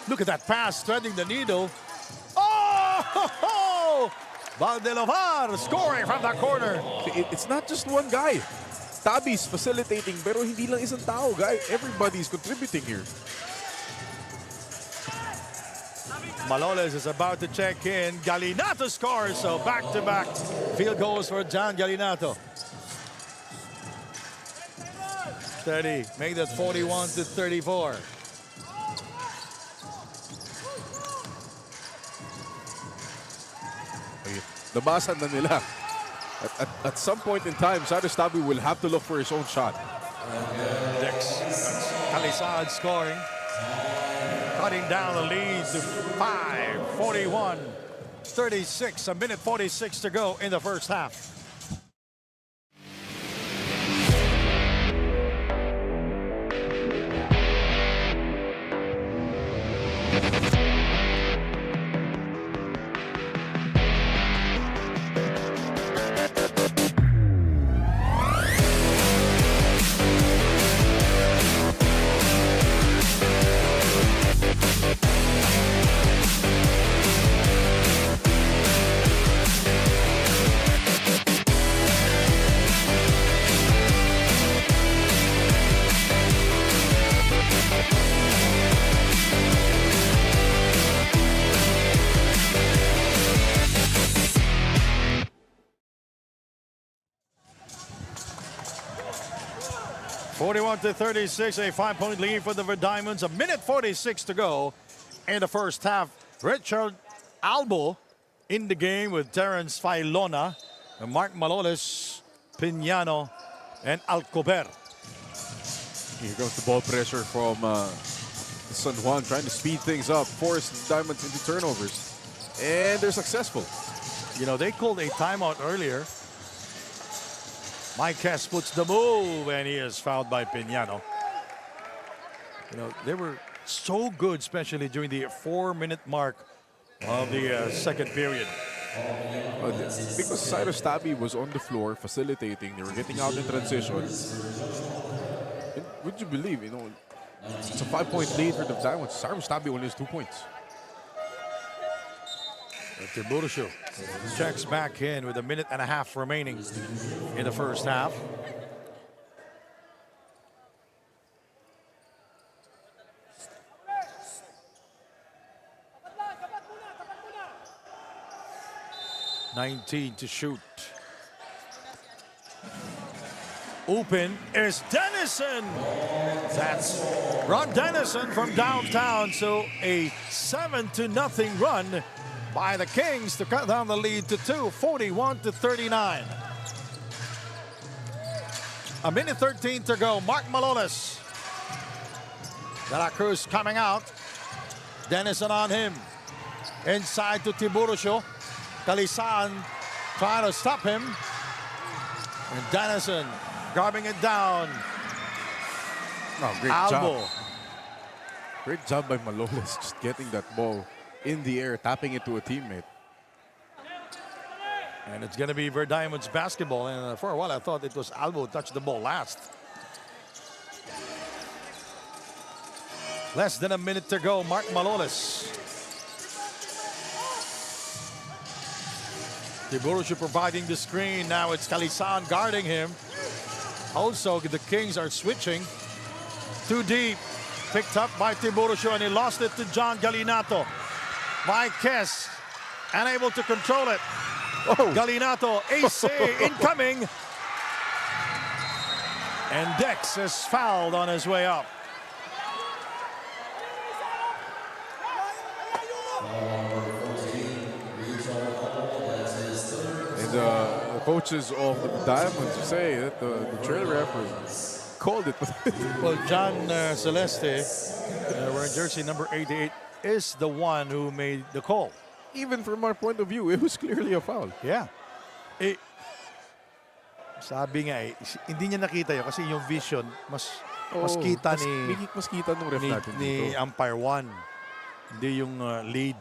Look at that pass, threading the needle. Oh! Valdelovar scoring from the corner. It's not just one guy. Tabi's facilitating, pero hindi lang isang tao, guy. Everybody's contributing here. Maloles is about to check in. Galinato scores, so back-to-back field goals for John Galinato. 30, make that 41-34. Nabasan na nila. At some point in time, Cyrus Tabi will have to look for his own shot. Dex, Kalisaan scoring. cutting down the lead to 5, 41-36. A minute 46 to go in the first half. (41-36), a 5-point lead for the Verdiamonds. A minute 46 to go in the first half. Richard Albo in the game with Terence Filona, Mark Maloles, Piñano, and Alcober. Here comes the ball pressure from San Juan, trying to speed things up, force the Diamonds into turnovers. And they're successful. You know, they called a timeout earlier. Mike Hess puts the move, and he is fouled by Piñano. You know, they were so good, especially during the 4-minute mark of the second period. Because Cyrus Tabi was on the floor facilitating, they were getting out in transition. And would you believe, you know, it's a 5-point lead for the Diamonds. Cyrus Tabi only has 2 points. Tiburcio checks back in with a minute and a half remaining in the first half. (19 to shoot). Open is Dennison. That's Ron Dennison from downtown. So a 7-0 run by the Kings to cut down the lead to 2, 41-39. A minute 13 to go. Mark Maloles. De La Cruz coming out. Dennison on him. Inside to Tiburcio. Calisan trying to stop him. And Dennison grabbing it down. Oh, great Albo. job. Great job by Maloles, just getting that ball in the air, tapping it to a teammate. And it's going to be Verdiamonds basketball. And for a while, I thought it was Albo who touched the ball last. Less than a minute to go. Mark Maloles. Tiburcio providing the screen. Now it's Calisan guarding him. Also, the Kings are switching. Too deep. Picked up by Tiburcio, and he lost it to John Galinato. Mike Hess unable to control it. Oh. Galinato, ace incoming. And Dex is fouled on his way up. And the coaches of the Diamonds say that the trail ref called it. Well, John Celeste, wearing jersey number 88, is the one who made the call. Even from our point of view, it was clearly a foul. Yeah. Sabi nga hindi niya nakita yun kasi yung vision mas kita mas kita nung ref natin ni dito. umpire 1. Hindi yung lead.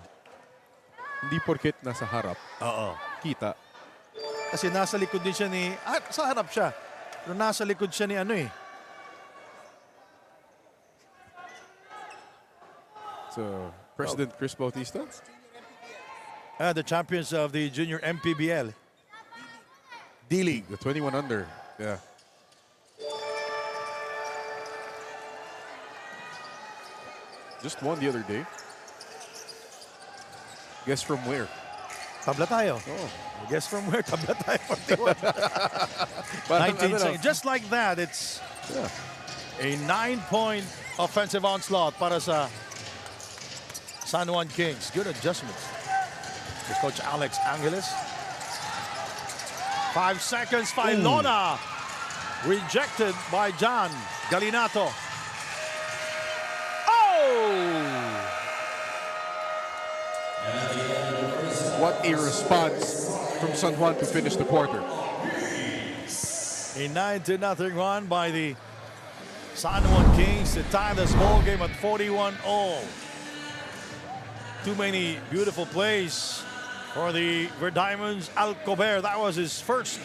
Hindi porket nasa harap. Oo. Kita. Kasi nasa likod din siya ni sa harap siya. Pero nasa likod siya ni So, President Chris Bautista? the champions of the junior MPBL. D-League. The 21 under. Yeah. Just won the other day. Guess from where? Tabla tayo. Oh. Guess from where? Tabla tayo. 19 seconds. Just like that, it's a 9-point offensive onslaught para sa San Juan Kings. Good adjustments. Here's Coach Alex Angeles. 5 seconds. Filona rejected by John Galinato. Oh! what a response from San Juan to finish the quarter. A 9-0 run by the San Juan Kings to tie this ball game at 41 all. Too many beautiful plays for the Verdiamonds. Alcover, that was his first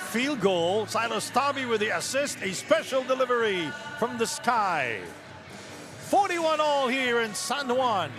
field goal. Silas Tabi with the assist, a special delivery from the sky. 41 all here in San Juan.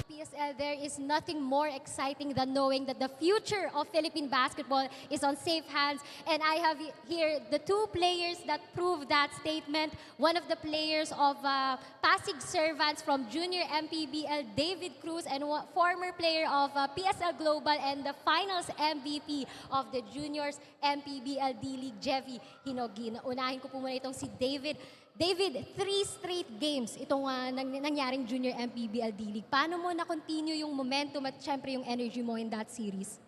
PSL, there is nothing more exciting than knowing that the future of Philippine basketball is on safe hands. And I have here the two players that prove that statement. One of the players of Pasig Servants from Junior MPBL, David Cruz, and former player of PSL Global and the Finals MVP of the Juniors MPBL D-League, Jevy Hinogin. Unahin ko po muna itong si David. David, 3 straight games itong nangyaring Junior MPBL D-League. Paano mo na-continue yung momentum at syempre yung energy mo in that series?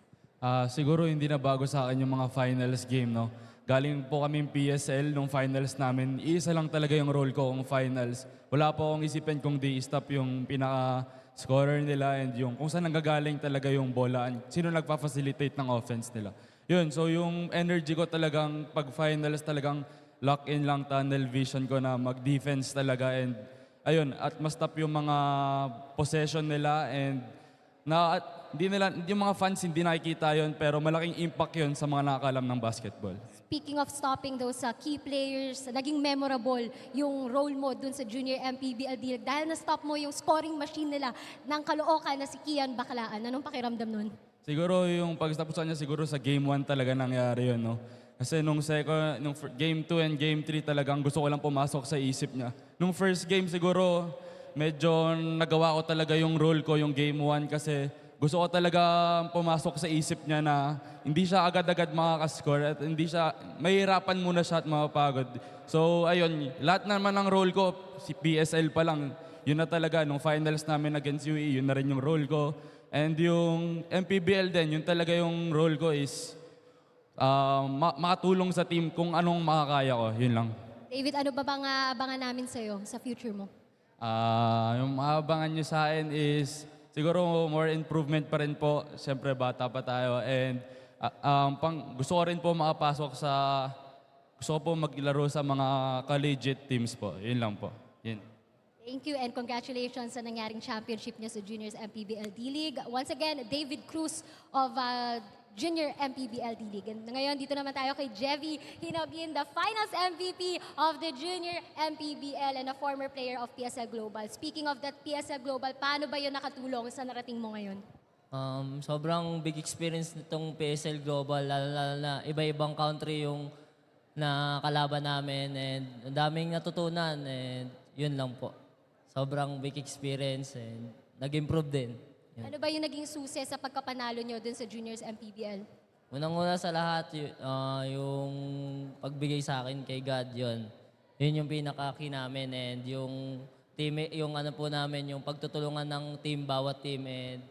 Siguro hindi na bago sa akin yung mga finals game, no? Galing po kami PSL nung finals namin. Iisa lang talaga yung role ko kung finals. Wala po akong isipin kung di-stop yung pinaka-scorer nila and yung kung saan nanggagaling talaga yung bola. Sino nagpa-facilitate ng offense nila. Yun, so yung energy ko talagang pag finals talagang lock-in lang, tunnel vision ko na mag-defense talaga and ayun, at ma-stop yung mga possession nila and yung mga fans hindi nakikita yun pero malaking impact yun sa mga nakakalam ng basketball. Speaking of stopping those key players, naging memorable yung role mo dun sa Junior MPBL D-League dahil na-stop mo yung scoring machine nila ng Caloocan na si Kian Baclaan. Anong pakiramdam nun? Siguro yung pag-stop niya siguro sa game 1 talaga nangyari yun, no? Kasi nung game 2 and game 3 talagang gusto ko lang pumasok sa isip niya. Nung first game siguro medyo nagawa ko talaga yung role ko yung game 1 kasi gusto ko talaga pumasok sa isip niya na hindi siya agad-agad makakascore at hindi siya, mahirapan muna siya at mapapagod. So ayun, lahat naman ng role ko, si PSL pa lang, yun na talaga. Nung finals namin against UE, yun na rin yung role ko. And yung MPBL din, yun talaga yung role ko is makatulong sa team kung anong makakaya ko. Yun lang. David, ano ba bang abangan namin sa'yo sa future mo? Yung maabangan nyo sa akin is siguro more improvement pa rin po. Siyempre bata pa tayo. And gusto ko rin po gusto ko po maglaro sa mga collegiate teams po. Yun lang po. Yun. Thank you and congratulations sa nangyaring championship niya sa Juniors MPBL D-League. Once again, David Cruz of Junior MPBL D-League. And ngayon, dito naman tayo kay Jevy Hinogin, the Finals MVP of the Junior MPBL and a former player of PSL Global. Speaking of that PSL Global, paano ba yun nakatulong sa narating mo ngayon? Sobrang big experience nitong PSL Global, lalo na iba-ibang country yung nakalaban namin and ang daming natutunan and yun lang po. Sobrang big experience and nag-improve din. Yun. Ano ba yung naging susi sa pagkapanalo nyo dun sa Juniors MPBL? Unang-una sa lahat, yung pagbigay sa akin kay God, yun. Yun yung pinaka-key namin and yung team, yung ano po namin, yung pagtutulungan ng team, bawat team and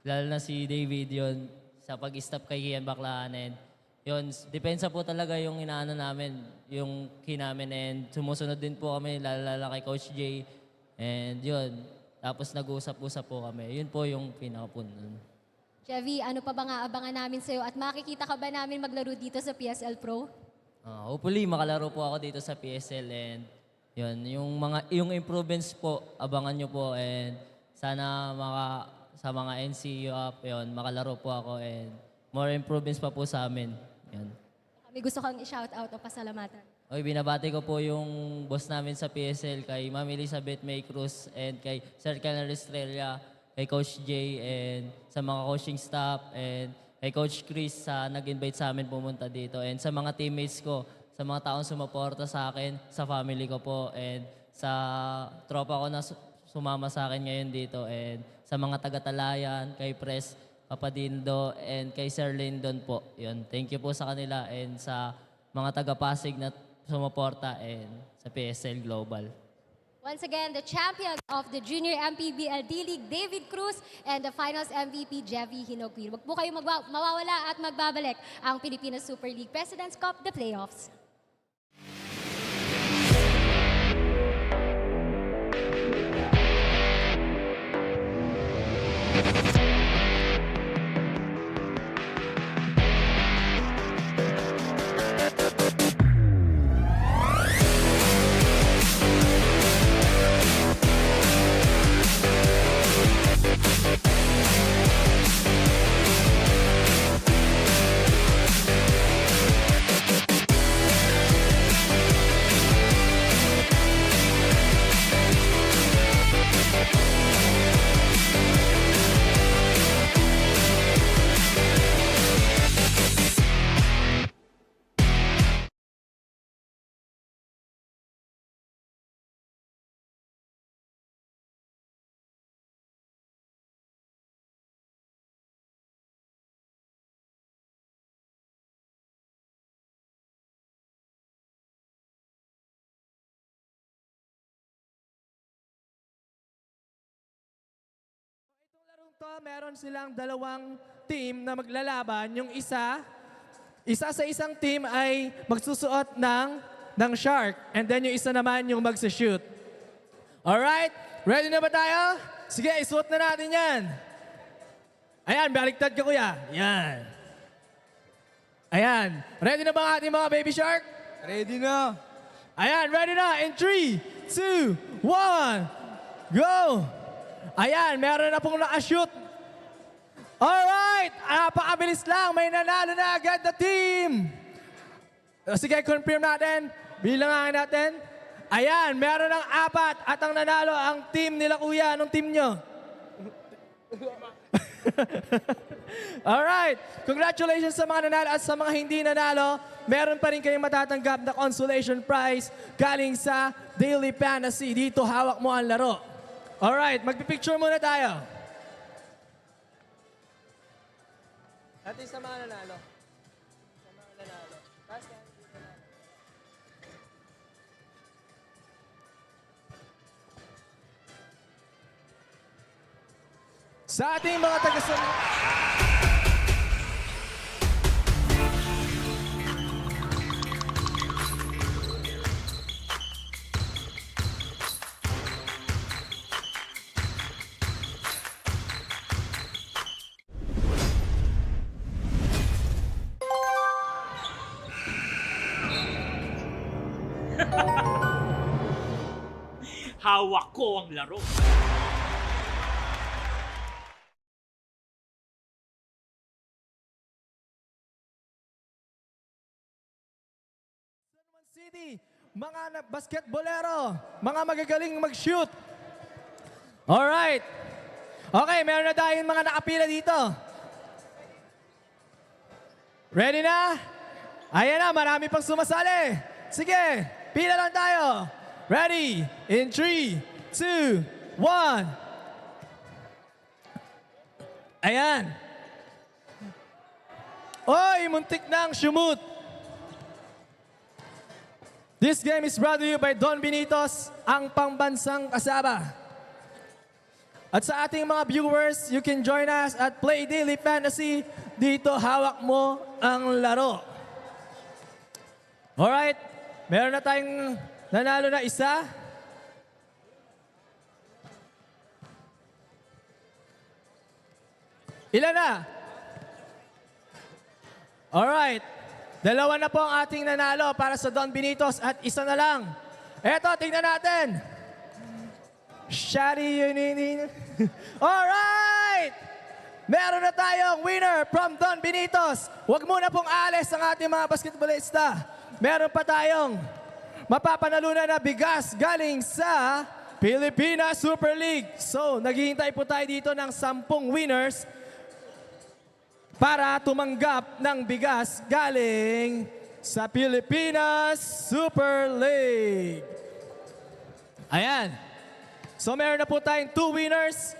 lalo na si David, yun, sa pag-stop kay Kian Baclaan and yun, depensa po talaga yung inaano namin, yung key namin and sumusunod din po kami, lalo kay Coach J and yun. Tapos nag-uusap-usap po kami. Yun po yung pinaka-punto. Jevy, ano pa ba nga abangan namin sa'yo at makikita ka ba namin maglaro dito sa PSL Pro? Hopefully, makalaro po ako dito sa PSL and yun, yung improvements po, abangan nyo po and sana sa mga NCU up, yun, makalaro po ako and more improvements pa po sa amin. Yun. Kami may gusto kang i-shout out o pasalamatan. Oy, binabati ko po yung boss namin sa PSL, kay Ma'am Elizabeth May Cruz, and kay Sir Canal Estrella, kay Coach Jay, and sa mga coaching staff, and kay Coach Chris sa nag-invite sa amin pumunta dito, and sa mga teammates ko, sa mga taong sumuporta sa akin, sa family ko po, and sa tropa ko na sumama sa akin ngayon dito, and sa mga taga-Talayan, kay Pres Papadindo, and kay Sir Lyndon po. Yun, thank you po sa kanila, and sa mga taga-Pasig na sumuporta, and sa PSL Global. Once again, the champion of the Junior MPBL D-League, David Cruz, and the Finals MVP, Jevy Hinoquil. Huwag po kayo mawawala at magbabalik ang Pilipinas Super League President's Cup, the playoffs. Meron silang dalawang team na maglalaban. Yung isa sa isang team ay magsusuot ng shark. And then yung isa naman yung magsishoot. Alright? Ready na ba tayo? Sige, isuot na natin yan. Ayan, baliktad ka kuya. Yan. Ayan. Ready na ba ang ating mga baby shark? Ready na. Ayan, ready na. In 3, 2, 1, go! Ayan, meron na pong nakashoot. Alright, napakabilis lang. May nanalo na agad na team. Sige, confirm natin. Bilangin natin. Ayan, meron ng 4 at ang nanalo ang team nila kuya. Anong team nyo? Alright, congratulations sa mga nanalo at sa mga hindi nanalo. Meron pa rin kayong matatanggap na consolation prize galing sa Daily Fantasy. Dito hawak mo ang laro. Alright, magpipicture muna tayo. Atin sa mga nanalo. Sa mga nanalo. Sa ating mga taga-sunod. Hawak ko ang laro. City, mga basketbolero, mga magagaling mag-shoot. Alright. Okay, meron na tayong mga nakapila dito. Ready na? Ayan na, marami pang sumasali. Sige, pila lang tayo. Ready? In 3, 2, 1. Ayan. Oy, muntik nang shumut. This game is brought to you by Don Benitos, ang pangbansang kasaba. At sa ating mga viewers, you can join us at Play Daily Fantasy. Dito hawak mo ang laro. Alright, meron na tayong nanalo na isa. Ilan na? Alright. Dalawa na po ang ating nanalo para sa Don Benitos at isa na lang. Eto, tingnan natin. Shari Yuninin. Alright! meron na tayong winner from Don Benitos. Huwag muna pong alis ang ating mga basketballista. Meron pa tayong mapapanalunan na bigas galing sa Pilipinas Super League. So, naghihintay po tayo dito ng 10 winners para tumanggap ng bigas galing sa Pilipinas Super League. Ayan. So, meron na po tayong 2 winners.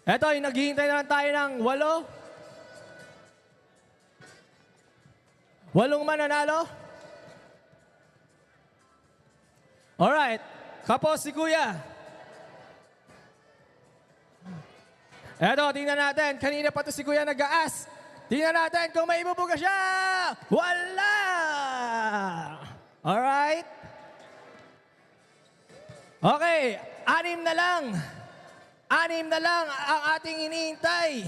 Eto, yung naghihintay na lang tayo ng 8. 8 mananalo. Alright. Kapos si Kuya. Eto, tingnan natin. Kanina pa to si Kuya nag-aas. Tingnan natin kung may ibubuga siya. Wala! Alright. Okay, 6 na lang. 6 na lang ang ating iniintay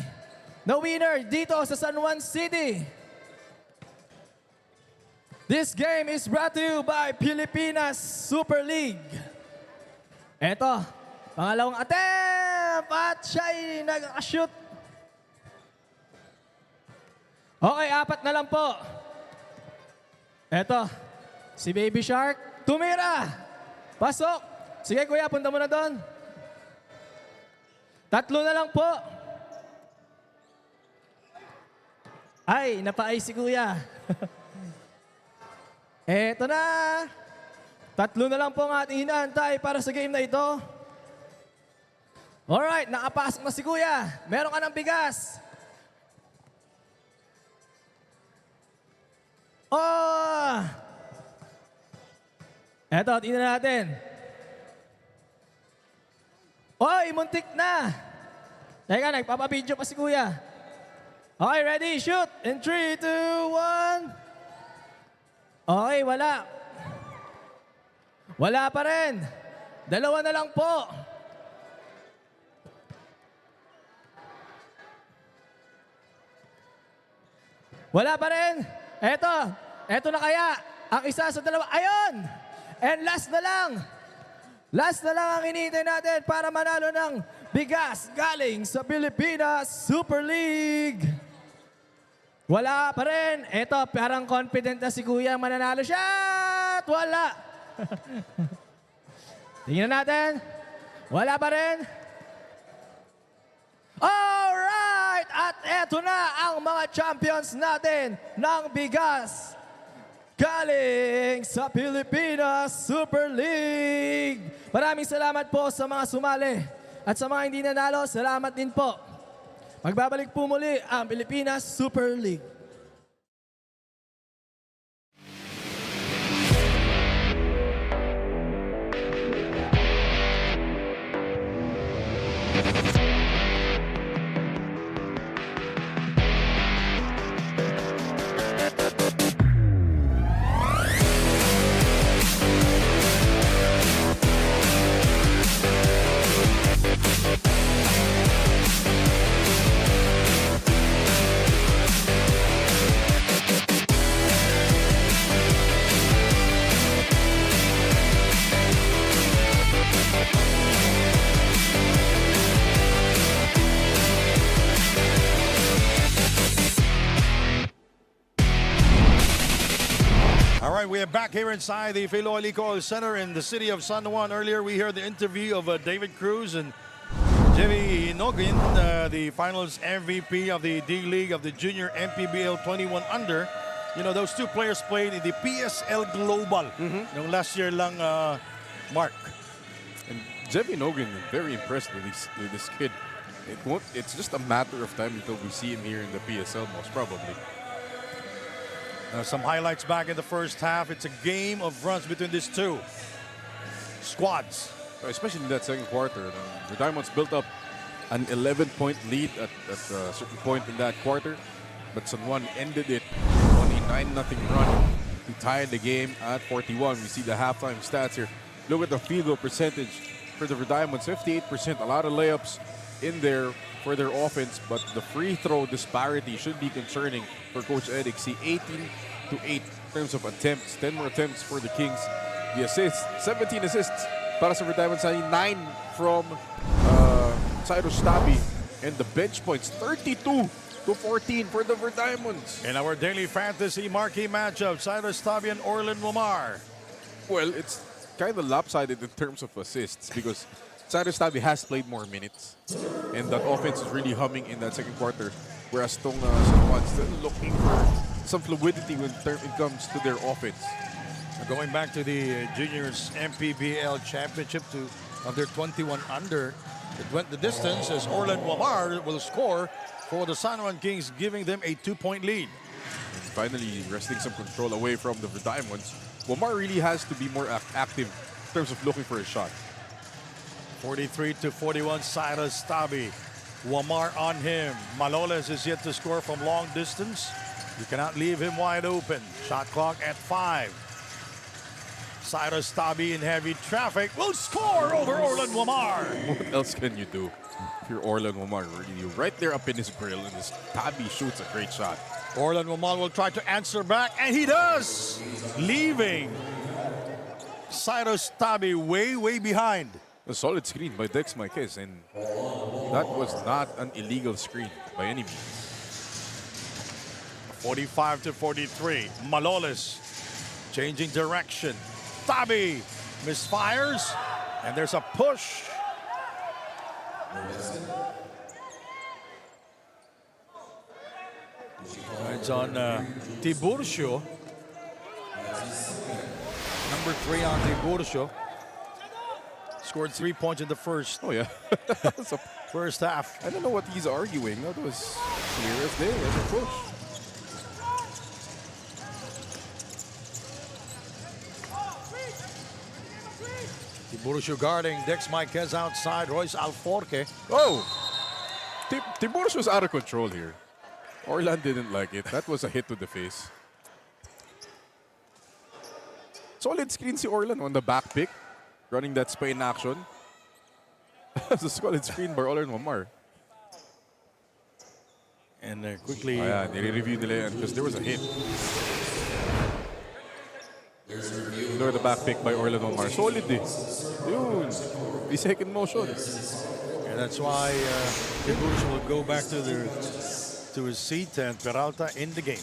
na winner dito sa San Juan City. This game is brought to you by Pilipinas Super League. Eto, pangalawang attempt at siya'y nag-shoot. Okay, 4 na lang po. Eto, si Baby Shark, tumira. Pasok. Sige Kuya, punta mo na doon. 3 na lang po. Ay, napaay si Kuya. Eto na. 3 na lang po ang ating hinahantay para sa game na ito. Alright, nakapasok na si Kuya. Meron ka ng bigas. Oh! Eto, tingnan natin. Oy, muntik na. Teka, nagpapabidyo pa si Kuya. Okay, ready, shoot. In 3, 2, 1. Okay, wala. Wala pa rin. 2 na lang po. Wala pa rin. Eto na kaya. Ang isa sa 2. Ayun! And last na lang. Last na lang ang hinihintay natin para manalo ng bigas galing sa Pilipinas Super League. Wala pa rin. Eto, parang confident na si Kuya mananalo siya. At wala. Tingnan natin. Wala pa rin. Alright! At eto na ang mga champions natin ng bigas galing sa Pilipinas Super League. Maraming salamat po sa mga sumali. At sa mga hindi nanalo, salamat din po. Magbabalik po muli ang Pilipinas Super League. All right, we are back here inside the FILOIL ECOOIL Center in the city of San Juan. Earlier, we heard the interview of David Cruz and Jimmy Nogin, the finals MVP of the D-League of the Junior MPBL 21 Under. You know, those 2 players played in the PSL Global. Yung last year lang, Mark. And Jimmy Nogin is very impressed with this kid. It's just a matter of time until we see him here in the PSL, most probably. Some highlights back in the first half. It's a game of runs between these 2 squads. Especially in that second quarter. The Diamonds built up an 11-point lead at a certain point in that quarter. But San Juan ended it on a 9-0 run to tie the game at 41. We see the halftime stats here. Look at the field goal percentage for the Diamonds, 58%. A lot of layups in there for their offense, but the free throw disparity should be concerning for Coach Edic. See, 18-8 in terms of attempts, 10 more attempts for the Kings. The assists, 17 assists para sa Diamonds, 9 from Cyrus Tabi. And the bench points, 32 to 14 for the Verdiamonds. In our daily fantasy marquee matchup, Cyrus Tabi and Orlan Wamar. Well, it's kind of lopsided in terms of assists because Cyrus Tabi has played more minutes. And that offense is really humming in that second quarter. Whereas Tong San Juan still looking for some fluidity when it comes to their offense. Going back to the juniors MPBL championship to under 21 under. It went the distance as Orlan Wamar will score for the San Juan Kings, giving them a 2-point lead. And finally, wresting some control away from the Diamonds. Wamar really has to be more active in terms of looking for a shot. 43 to 41, Cyrus Tabi. Wamar on him. Maloles is yet to score from long distance. You cannot leave him wide open. Shot clock at 5. Cyrus Tabi in heavy traffic will score over Orlan Wamar. What else can you do if you're Orlan Wamar? Really, right there up in his grill, and this Tabi shoots a great shot. Orlan Wamar will try to answer back, and he does, leaving Cyrus Tabi way, way behind. A solid screen by Dex Marquez, and that was not an illegal screen by any means. 45 to 43, Maloles changing direction. Tabi misfires, and there's a push. It's on Tiburcio. Number 3 on Tiburcio. Scored 3 points in the first. Oh yeah, First half. I don't know what he's arguing. That was clear as day as a push. Tiburcio guarding. Dex Marquez outside. Royce Alforque. Oh! Tiburcio was out of control here. Orlan didn't like it. That was a hit to the face. Solid screen si Orlan on the back pick. Running that spin action. That's a solid screen by Orlan Wamar. And quickly. Ayan, nire-review nila yan because there was a hit. Look at the back pick by Orlan Wamar. Solid eh. Yun. The second motion. And that's why Tiburcio will go back to his seat and Peralta in the game.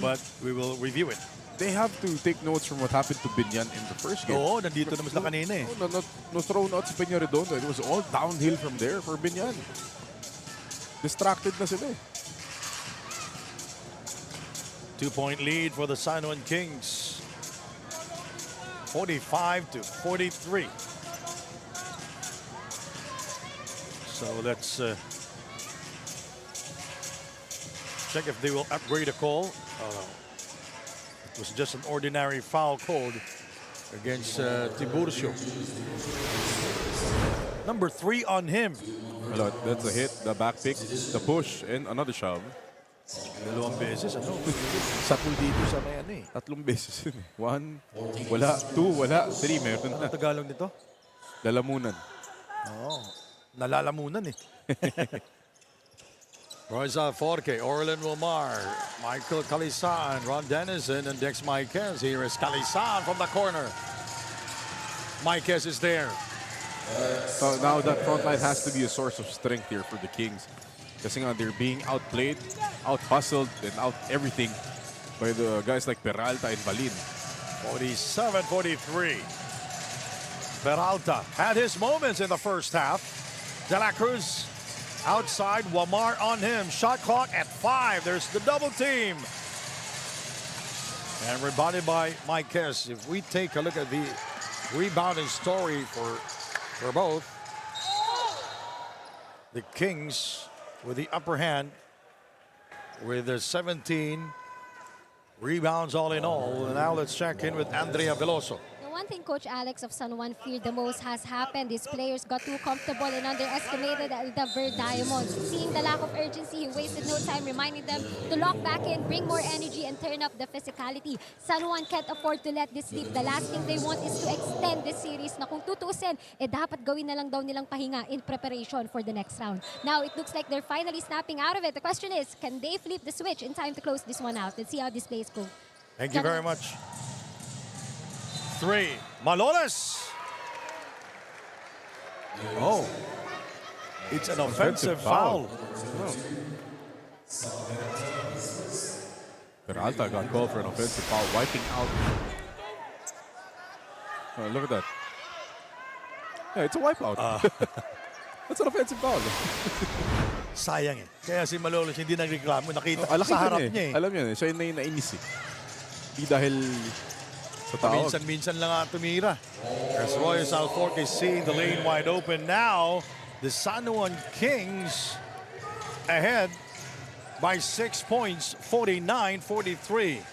But we will review it. They have to take notes from what happened to Binyan in the first game. Oo, nandito naman sila kanina eh. No thrown out si Peña Redondo. It was all downhill from there for Binyan. Distracted na sila eh. 2-point lead for the San Juan Kings. 45 to 43. So let's check if they will upgrade a call. It was just an ordinary foul called against Tiburcio. Number 3 on him. Well, that's a hit, the back pick, the push, and another shove. Dalawang beses, ano? Sapul dito sa may ano eh. Tatlong beses yun eh. 1, wala. 2, wala. 3, meron na. Ang Tagalog nito? Lalamunan. Oo. Nalalamunan eh. Royce Alforque, Orlan Wamar, Michael Calisan, Ron Dennison, and Dex Marquez. Here is Calisan from the corner. Marquez is there. So now that front line has to be a source of strength here for the Kings. Kasi nga they're being outplayed, out-hustled, and out-everything by the guys like Peralta and Balin. 47-43. Peralta had his moments in the first half. De La Cruz outside, Wamar on him. Shot clock at 5. There's the double team. And rebounded by Marquez. If we take a look at the rebounding story for both, the Kings with the upper hand with the 17 rebounds all in all. And now let's check in with Andrea Veloso. One thing Coach Alex of San Juan feared the most has happened. These players got too comfortable and underestimated the Verdiamonds. Seeing the lack of urgency, he wasted no time reminding them to lock back in, bring more energy, and turn up the physicality. San Juan can't afford to let this slip. The last thing they want is to extend this series na kung tutusin, dapat gawin na lang daw nilang pahinga in preparation for the next round. Now, it looks like they're finally snapping out of it. The question is, can they flip the switch in time to close this one out? Let's see how this plays go. Thank you very much. 3, Maloles. Oh, It's an offensive foul. Peralta got called for an offensive foul, wiping out. Oh, look at that. Yeah, it's a wipeout. That's an offensive foul. Sayang eh. Kaya si Malolos hindi nagreklamo. Nakita Alaki sa harap niya eh. Alam niya eh. Siya na yung nainis eh. Hindi dahil sa tawag. Minsan-minsan lang nga tumira. As Royals Alforque seeing the lane wide open now. The San Juan Kings ahead by 6 points, 49-43.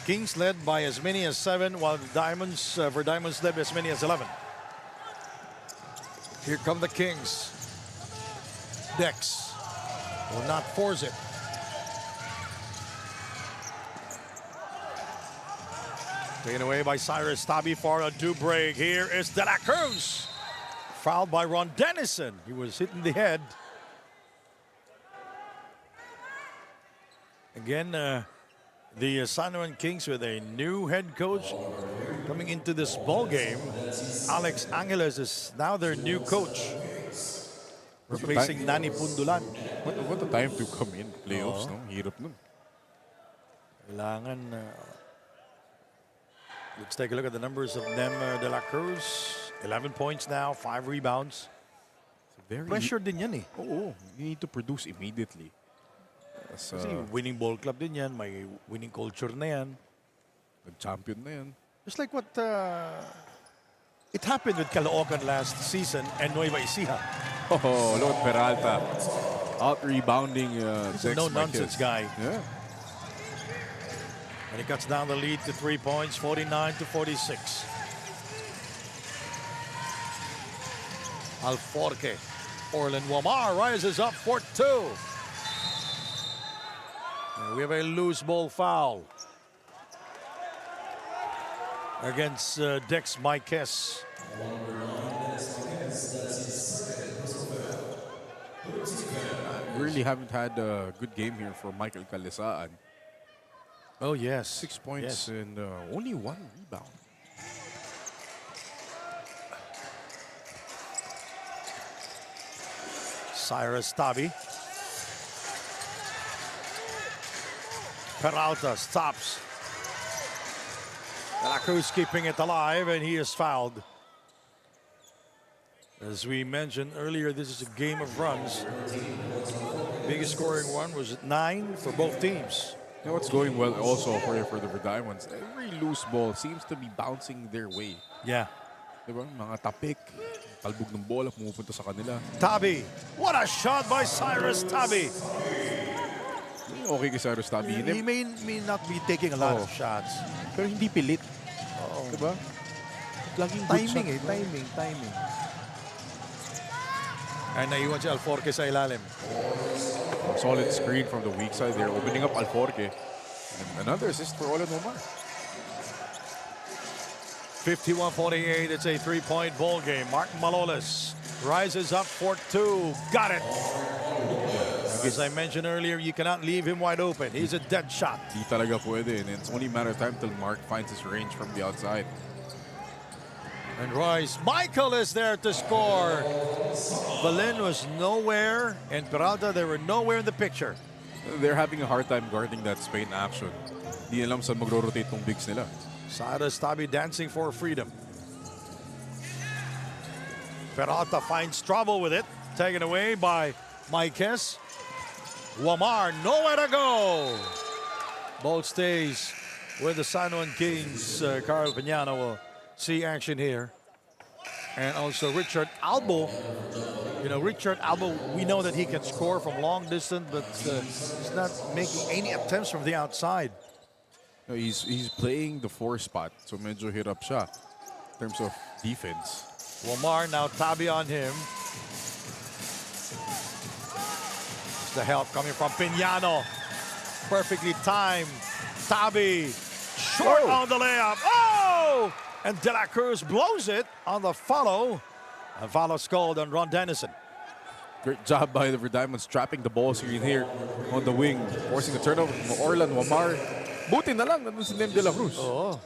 Kings led by as many as 7, while the Diamonds, for Diamonds led as many as 11. Here come the Kings. Dex will not force it. Taken away by Cyrus Tabi for a do break. Here is De La Cruz. Fouled by Ron Dennison. He was hit in the head. Again, the San Juan Kings with a new head coach coming into this ball game. Alex Angeles is now their new coach, replacing Nani Pundulan. What a time to come in playoffs, no? Hirap nun. Kailangan, let's take a look at the numbers of Nem De La Cruz. 11 points now, 5 rebounds. Pressure din yan eh. Oo, you need to produce immediately. Kasi winning ball club din yan, may winning culture na yan. Nag-champion na yan. Just like what it happened with Caloocan last season and Nueva Ecija. Oh, look at Peralta. Out-rebounding He's a no-nonsense guy. Yeah. And he cuts down the lead to 3 points, 49-46. Alforque. Orlin Wamar rises up for 2. And we have a loose ball foul against Dex Marquez. We really haven't had a good game here for Michael Calisaan. Oh, yes. 6 points and only 1 rebound. Cyrus Tabi. Peralta stops. De La Cruz keeping it alive, and he is fouled. As we mentioned earlier, this is a game of runs. Biggest scoring one was at 9 for both teams. You know what's going well also for the Diamonds? Every loose ball seems to be bouncing their way. Yeah. Diba? Mga tapik, kalbog ng bola, pumupunta sa kanila. Tabi. What a shot by Cyrus Tabi. Okay kay Cyrus Tabi. He may not be taking a lot of shots. Pero hindi pilit. Diba? Laging good Timing shot. timing. And naiwan si Alforque sa ilalim. Solid screen from the weak side. They're opening up Alforque. And another assist for Olan Omar. 51-48, it's a 3-point ball game. Mark Malolos rises up for 2. Got it. As I mentioned earlier, you cannot leave him wide open. He's a dead shot. Di talaga pwede. And it's only a matter of time till Mark finds his range from the outside. And Royce Michael is there to score. Belen was nowhere, and Peralta, they were nowhere in the picture. They're having a hard time guarding that Spain action. Di alam saan magro-rotate tong bigs nila. Cyrus Tabi dancing for freedom. Peralta finds trouble with it. Taken away by Marquez. Wamar, nowhere to go. Ball stays with the San Juan Kings. Carl Piñano will see action here. And also Richard Albo. You know, Richard Albo, we know that he can score from long distance, but he's not making any attempts from the outside. No, he's playing the 4 spot, so medyo hirap siya in terms of defense. Wamar, now Tabi on him. It's the help coming from Piñano. Perfectly timed. Tabi, short on the layup. Oh! And De La Cruz blows it on the follow. A follow called on Ron Dennison. Great job by the Diamonds trapping the ball screen here on the wing, forcing the turnover from Orlan Wamar. Buti na lang, nandun si Nem De La Cruz. Oh.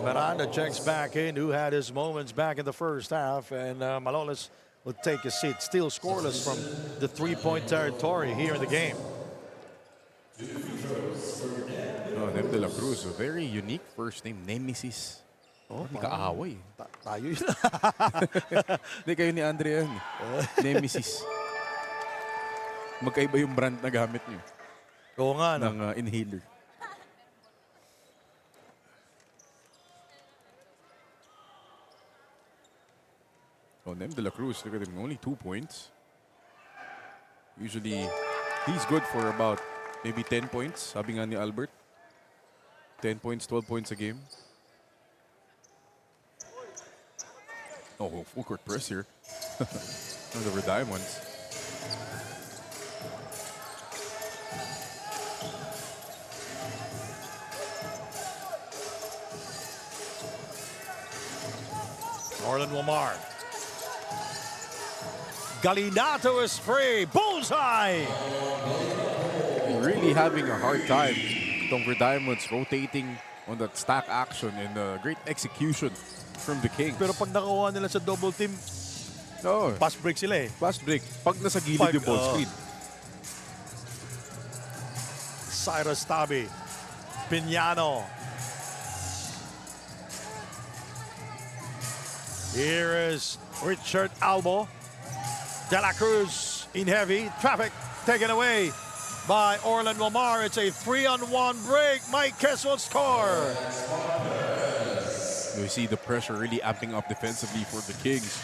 Miranda checks back in, who had his moments back in the first half. And Malolos will take a seat. Still scoreless from the three-point territory here in the game. Oh, Nem de la Cruz, a very unique first name, Nemesis. Oh, may kaaway. Tayo yun. Hindi kayo ni Andrea yan. Nemesis. Magkaiba yung brand na gamit niyo Oo nga, no? ng inhaler. Oh, Nem de la Cruz, look at him, only 2 points. Usually, he's good for about maybe 10 points, sabi nga ni Albert. 10 points, 12 points a game. Oh, full court press here. One of the Redime ones. Orlan Womar. Galinato is free. Bullseye! Really having a hard time. Itong Diamonds rotating on that stack action and great execution from the Kings. Pero pag nakuha nila sa double team, no, pass break sila eh. fast break. Pag nasa gilid yung ball screen. Cyrus Tabi. Piñano. Here is Richard Albo. De La Cruz in heavy. Traffic taken away by Orlan Womar. It's a 3-on-1 break. Mike Kess will score. We see the pressure really amping up defensively for the Kings.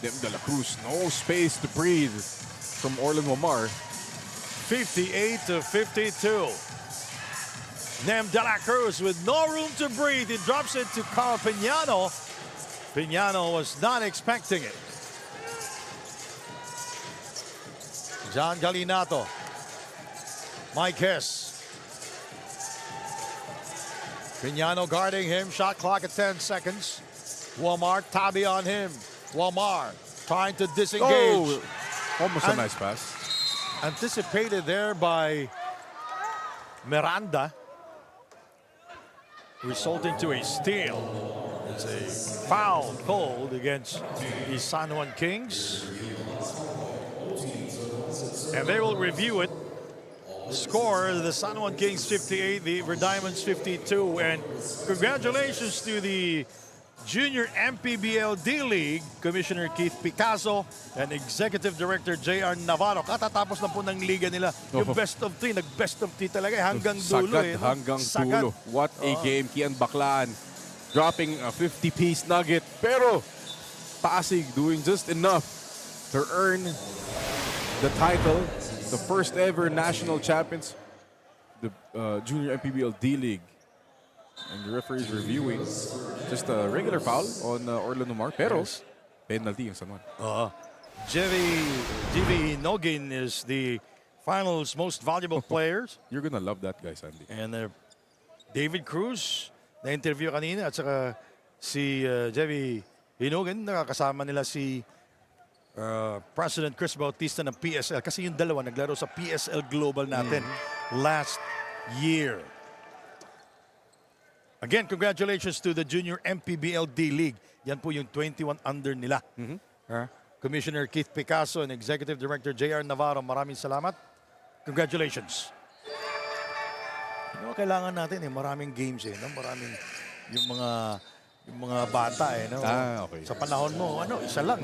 Dem De La Cruz, no space to breathe from Orlan Womar. 58-52. Nem De La Cruz with no room to breathe. He drops it to Carl Piñano. Piñano was not expecting it. John Galinato. Mike Hess. Piñano guarding him. Shot clock at 10 seconds. Womar, Tabi on him. Womar trying to disengage. Oh, almost a nice pass. Anticipated there by Miranda, resulting to a steal. It's a foul called against the San Juan Kings. And they will review it. Score, the San Juan Kings 58, the Diamonds 52. And congratulations to the Junior MPBL D-League, Commissioner Keith Picasso and Executive Director J.R. Navarro. Katatapos na po ng liga nila. Yung best of 3, nag-best of 3 talaga hanggang dulo. Sagad hanggang dulo. What a game. Kian Baclaan dropping a 50-piece nugget. Pero Pasig doing just enough to earn the title. The first ever national champions, the Junior MPBL D-League. And the referee is reviewing just a regular foul on Orlan Womar. Pero penalty yung San Juan. Jimmy Nogin is the finals most valuable players. You're gonna love that guy, Sandy. And David Cruz, na-interview kanina, at saka si Jimmy Hinogan, nakakasama nila si President Chris Bautista ng PSL. Kasi yung dalawa naglaro sa PSL Global natin last year. Again, congratulations to the Junior MPBL D-League. Yan po yung 21 under nila. Commissioner Keith Picasso and Executive Director J.R. Navarro, maraming salamat. Congratulations. You know, kailangan natin maraming games no? Maraming yung mga bata no? Okay. Sa panahon mo, isa lang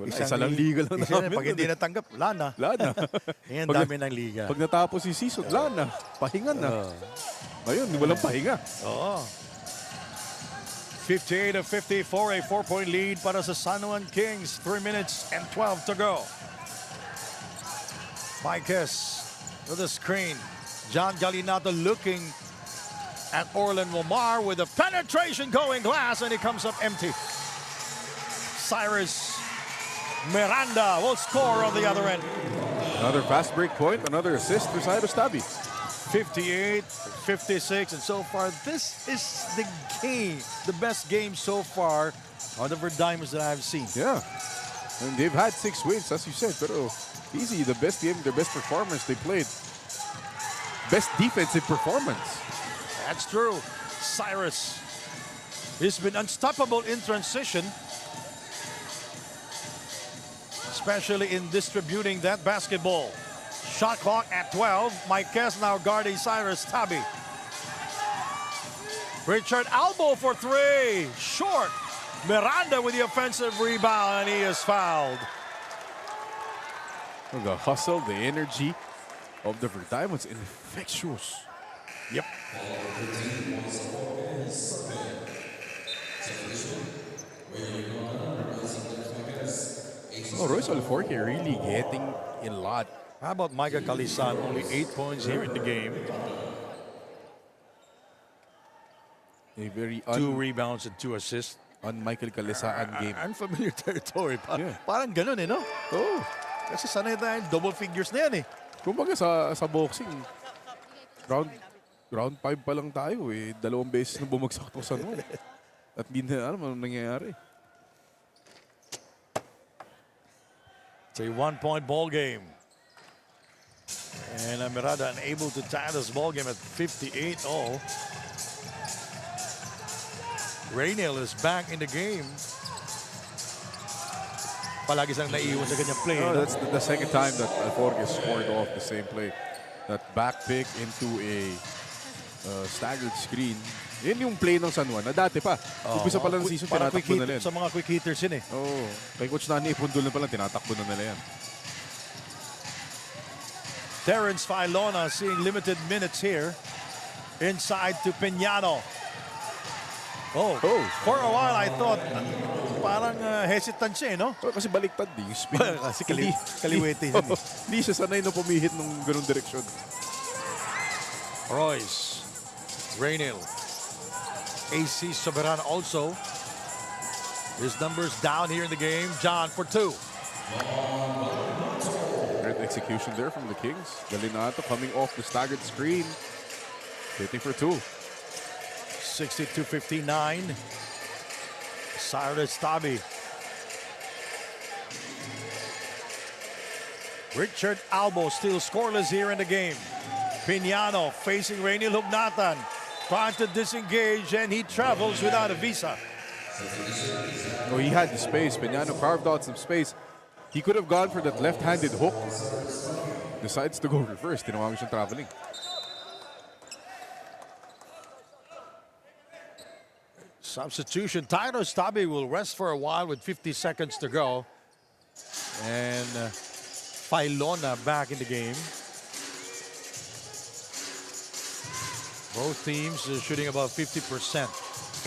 Isa lang liga lang namin. Pag hindi natanggap, wala na. Yan, dami ng liga. Pag natapos si season, wala na. Pahinga na. Ngayon, walang pahinga. 58-54, a 4-point lead para sa San Juan Kings. 3 minutes and 12 to go. Mike Hess with a screen. John Galinato looking at Orlan Womar with a penetration going glass, and it comes up empty. Cyrus Miranda will score on the other end. Another fast break point, another assist for Cyrus Tabi. 58-56, and so far this is the game, the best game so far on the Diamonds that I've seen. Yeah, and they've had 6 wins, as you said, pero easy, the best game, their best performance they played. Best defensive performance. That's true. Cyrus, he's been unstoppable in transition. especially in distributing that basketball. Shot clock at 12. Marquez now guarding Cyrus Tabi. Richard Albo for three. Short. Miranda with the offensive rebound, and he is fouled. The hustle, the energy of the Verdiamond's infectious. Yep. Oh, Royce Alforque really getting a lot. How about Micah Calisan? Only 8 points here in the game. A very 2 rebounds and 2 assists. Michael Calisaan game. Unfamiliar territory. Yeah. Parang ganun no? Oh, Kasi sanay tayo double figures na yan kumbaga sa boxing, round 5 pa lang tayo eh. 2 beses na bumagsak to sa Juan. At hindi na alam anong nangyayari. It's a 1-point ball game. And Miranda unable to tie this ball game at 58 all. Raynel is back in the game. Palagi siyang naiiwan sa ganyang play. Oh, that's the second time that Alforque scored off the same play. That back pick into a staggered screen. Yan yung play ng San Juan na dati pa. Umpisa pa lang ng season, tinatakbo na nila. Sa mga quick hitters yun Oh, kay Coach Nani Ipundul na pa lang, tinatakbo na nila yan. Terrence Filona seeing limited minutes here. Inside to Piñano. Oh, for a while I thought parang hesitant siya, no? Kasi baliktad din yung spin. Kasi kaliwete yun. Hindi siya sanay na pumihit ng ganung direksyon. Royce. Raynel. AC Soberan also. His numbers down here in the game. John for 2. Great execution there from the Kings. Galinato coming off the staggered screen. Hitting for 2. 62-59. Cyrus Tabi. Richard Albo still scoreless here in the game. Piñano facing Raynel Hugnatan. Trying to disengage, and he travels without a visa. Oh, he had the space. Piñano carved out some space. He could have gone for that left-handed hook. Decides to go reverse. Tinawagan siyang traveling. Substitution. Cyrus Tabi will rest for a while with 50 seconds to go. And Filona back in the game. Both teams are shooting about 50%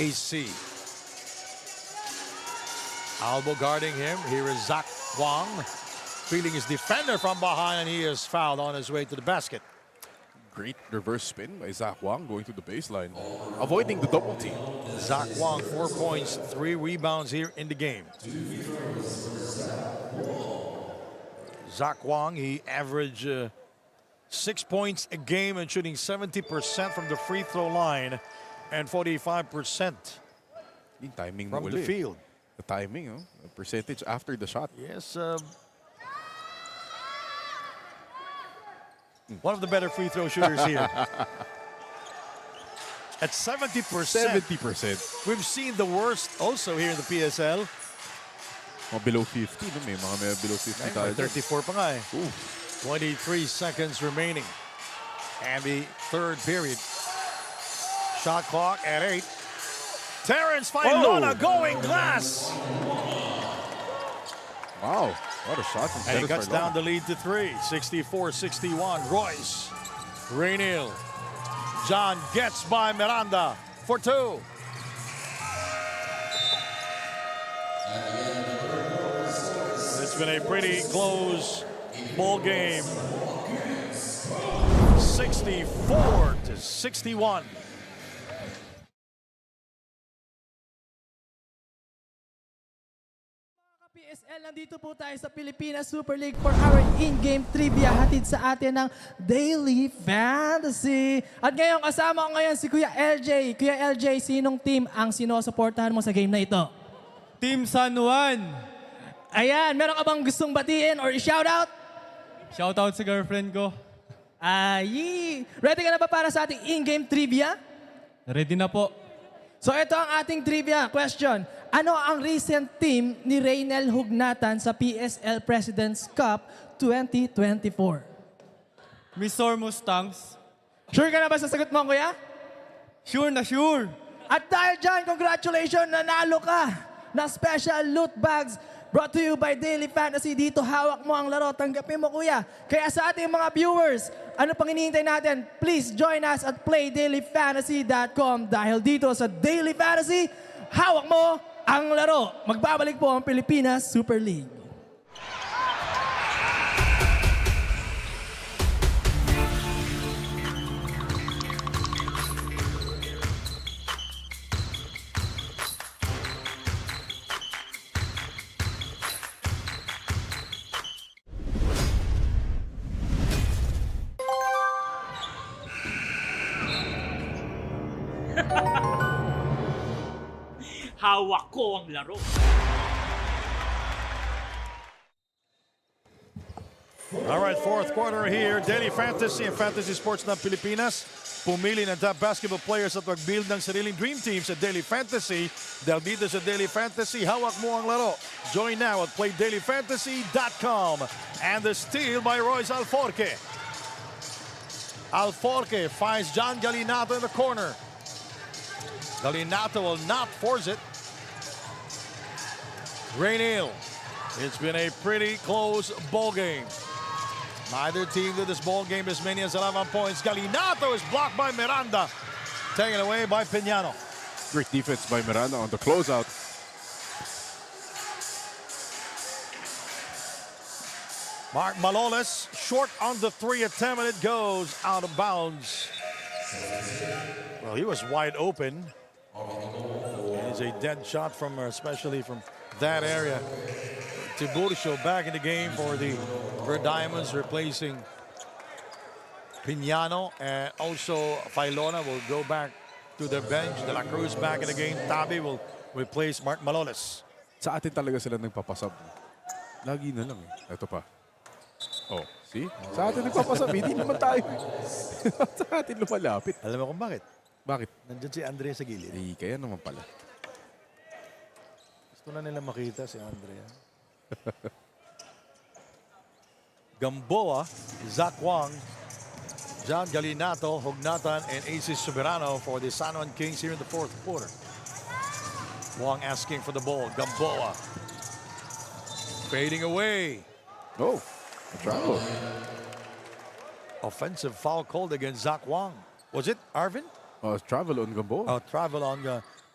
AC. Albo guarding him. Here is Zach Wang. Feeling his defender from behind, and he is fouled on his way to the basket. Great reverse spin by Zach Wang going to the baseline. Avoiding the double team. Zach Wang, 4 points, 3 rebounds here in the game. Zach Wang, he averaged 6 points a game and shooting 70% from the free throw line and 45% Yung timing from the field. The timing, the percentage after the shot. Yes, one of the better free throw shooters here. At 70%. 70%. We've seen the worst also here in the PSL. Below 50, no? May below 50 tayo. 34 pa nga eh. 23 seconds remaining. And the third period. Shot clock at 8. Terrence Filona going glass. Wow, what a shot from And he Terrence cuts down Filona. the lead to 3. 64-61. Royce. Raynel. John gets by Miranda for 2. It's been a pretty close ball game. 64-61. PSL, nandito po tayo sa Pilipinas Super League for our in-game trivia hatid sa atin ng Daily Fantasy. At ngayon, kasama ko ngayon si Kuya LJ. Kuya LJ, sinong team ang sinusuportahan mo sa game na ito? Team San Juan. Ayan, meron ka bang gustong batiin or i-shoutout? Shoutout sa girlfriend ko. Ay, ready ka na ba para sa ating in-game trivia? Ready na po. So ito ang ating trivia question. Ano ang recent team ni Reynel Hugnatan sa PSL President's Cup 2024? Misor Mustangs. Sure ka na ba sa sagot mo, kuya? Sure na sure. At dahil dyan, congratulations, nanalo ka ng special loot bags brought to you by Daily Fantasy. Dito, hawak mo ang laro. Tanggapin mo, kuya. Kaya sa ating mga viewers, ano pang hinihintay natin? Please join us at playdailyfantasy.com dahil dito sa Daily Fantasy, hawak mo ang laro. Magbabalik po ang Pilipinas Super League. Hawak ko ang laro. All right, fourth quarter here. Daily Fantasy and Fantasy Sports ng Pilipinas. Pumili ng top basketball players at mag-build ng sariling dream team sa Daily Fantasy. Dahil dito sa Daily Fantasy, hawak mo ang laro. Join now at playdailyfantasy.com. And the steal by Royce Alforque. Alforque finds John Galinato in the corner. Galinato will not force it. Reynel. It's been a pretty close ball game. Neither team did this ball game as many as 11 points. Galinato is blocked by Miranda. Taken away by Piñano. Great defense by Miranda on the closeout. Mark Maloles short on the three attempt and it goes out of bounds. Well, he was wide open. It's a dead shot from, especially from that area. Tiburcio back in the game for the Red Diamonds, replacing Piñano, and also Filona will go back to the bench. De La Cruz back in the game. Tabi will replace Mark Maloles. Sa atin talaga sila nagpapasab. Lagi na lang eh. Ito pa. Oh, see? Sa atin nagpapasab. Hindi naman tayo. Sa atin lumalapit. Alam mo kung bakit? Bakit? Nandiyan si Andrea sa gilid. Eh, kaya naman pala. Gusto na nila makita si Andrea. Gamboa, Zach Wang, John Galinato, Hugnatan, and AC Soberano for the San Juan Kings here in the fourth quarter. Wang asking for the ball. Gamboa fading away. Oh, a travel. Offensive foul called against Zach Wang. Was it Arvin? Oh, travel on Gamboa. Travel on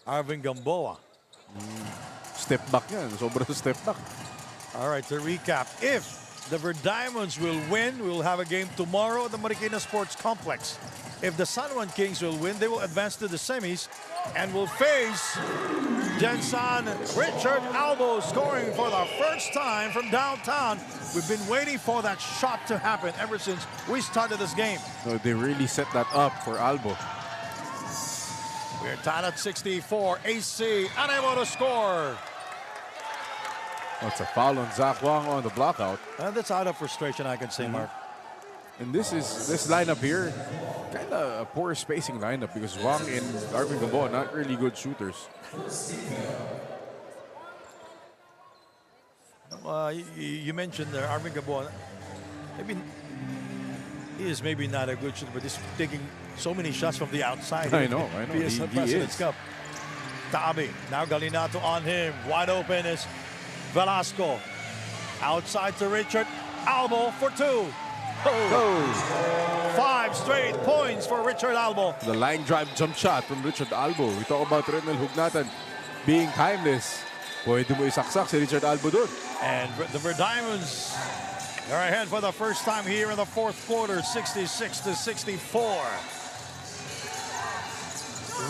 Arvin Gamboa. Step back yan. Sobrang step back. All right, to recap, if the Red Diamonds will win, we will have a game tomorrow at the Marikina Sports Complex. If the San Juan Kings will win, they will advance to the semis and will face Jenson Richard Albo, scoring for the first time from downtown. We've been waiting for that shot to happen ever since we started this game. No, they really set that up for Albo. We're tied at 64. AC unable to score. That's a foul on Zach Wang on the blockout. And that's out of frustration, I can say, Mark. And this lineup here, kind of a poor spacing lineup because Wang and Arvin Gamboa not really good shooters. You mentioned Arvin Gamboa. Maybe he is maybe not a good shooter, but he's taking so many shots from the outside. I know. PSL He President's is. Cup. Tabi, now Galinato on him. Wide open is Velasco. Outside to Richard Albo for two. Oh. 5 straight points for Richard Albo. The line drive jump shot from Richard Albo. We talk about Reynel Hugnatan being timeless. Pwede mo isaksak si Richard Albo dun. And the Red Diamonds are ahead for the first time here in the fourth quarter, 66-64.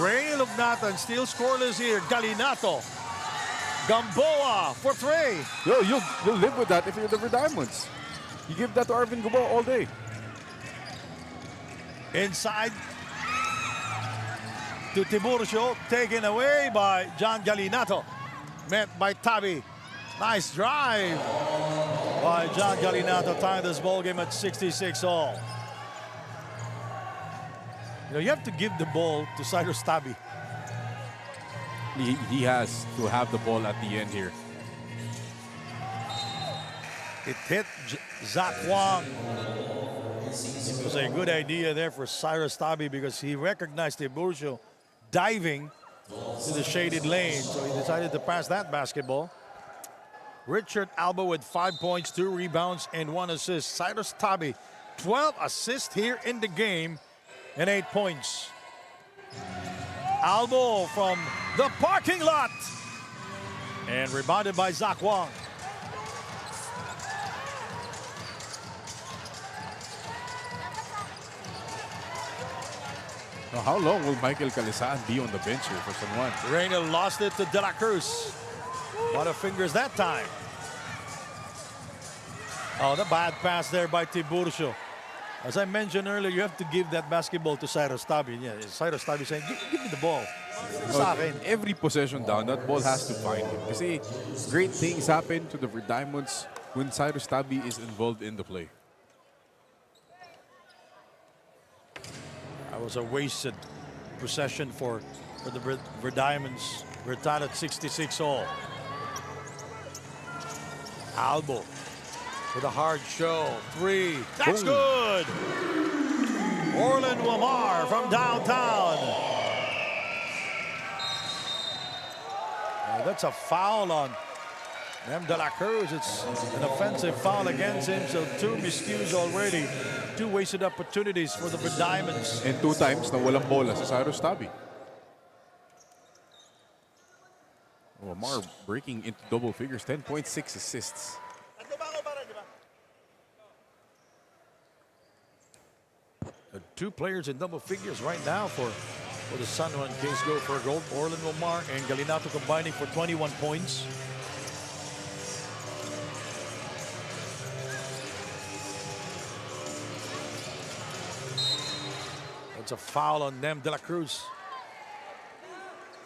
Reynel Hugnatan still scoreless here. Galinato. Gamboa for three. You'll live with that if you're the Red Diamonds. You give that to Arvin Gamboa all day. Inside to Tiburcio, taken away by John Galinato. Met by Tabi. Nice drive by John Galinato, tying this ball game at 66 all. You know, you have to give the ball to Cyrus Tabi. he has to have the ball at the end here. It hit Zach Wang. It was a good idea there for Cyrus Tabi because he recognized Tiburcio diving to the shaded lane. So he decided to pass that basketball. Richard Alba with 5 points, 2 rebounds, and 1 assist. Cyrus Tabi, 12 assists here in the game and 8 points. Albo from the parking lot. And rebounded by Zach Wang. Now, how long will Michael Calisaan be on the bench here for San Juan? Reyna lost it to De La Cruz. What a fingers that time. Oh, the bad pass there by Tiburcio. As I mentioned earlier, you have to give that basketball to Cyrus Tabi. Yeah, Cyrus Tabi saying, give me the ball. Sa akin. Every possession down, that ball has to find him. Kasi great things happen to the Diamonds when Cyrus Tabi is involved in the play. That was a wasted possession for the Diamonds. We're tied at 66 all. Albo with a hard show. 3. That's good. Orlan Wamar from downtown. That's a foul on De La Cruz. It's an offensive foul against him. So 2 miscues already. 2 wasted opportunities for the Diamonds. And 2 times na walang bola si Cyrus Tabi. Wamar breaking into double figures, 10.6 assists. 2 players in double figures right now for the San Juan Kings go for a goal. Orlan Wamar and Galinato combining for 21 points. That's a foul on them, De La Cruz.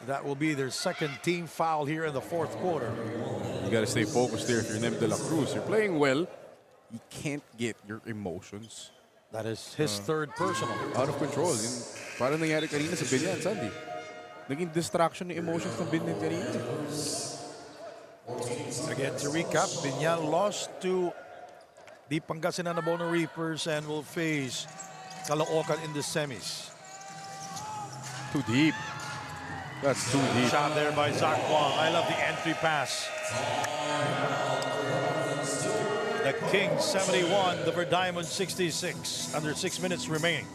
That will be their second team foul here in the 4th quarter. You got to stay focused there if you're Nem De La Cruz. You're playing well. You can't get your emotions That is his 3rd personal. out of control. Yung, parang nangyari kanina sa Binyan, Sandy. Naging distraction ng emotions ng Binyan kanina. Again, to recap, Binyan lost to the Pangasinan Abono Reapers and will face Caloocan in the semis. Too deep. That's too deep. Shot there by Zach Wang. I love the entry pass. The Kings 71, the Diamonds 66. Under 6 minutes remaining.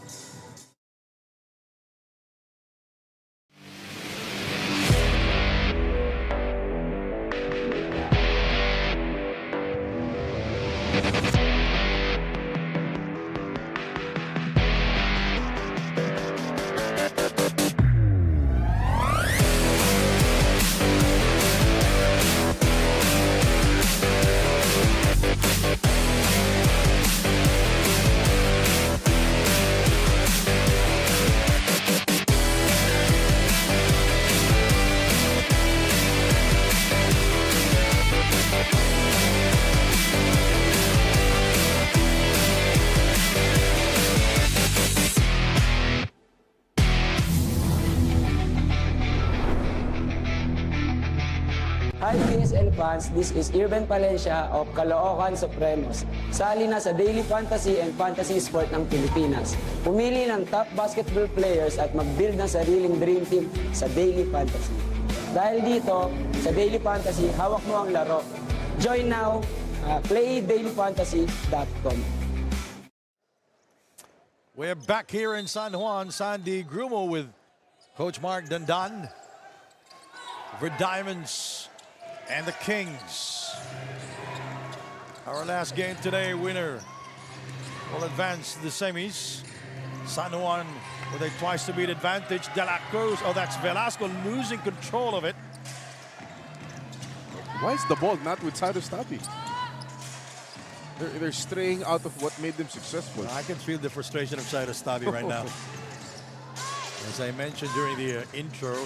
Hi PSL fans, this is Irben Palencia of Caloocan Supremos. Sali na sa Daily Fantasy and Fantasy Sport ng Pilipinas. Pumili ng top basketball players at mag-build ng sariling dream team sa Daily Fantasy. Dahil dito, sa Daily Fantasy, hawak mo ang laro. Join now, playdailyfantasy.com. We're back here in San Juan. Sandy Grumo with Coach Mark Dandan. For Diamonds and the Kings. Our last game today, winner will advance to the semis. San Juan with a twice-to-beat advantage. De La Cruz, oh, that's Velasco losing control of it. Why is the ball not with Cyrus Tabi? They're straying out of what made them successful. I can feel the frustration of Cyrus Tabi right now. As I mentioned during the intro,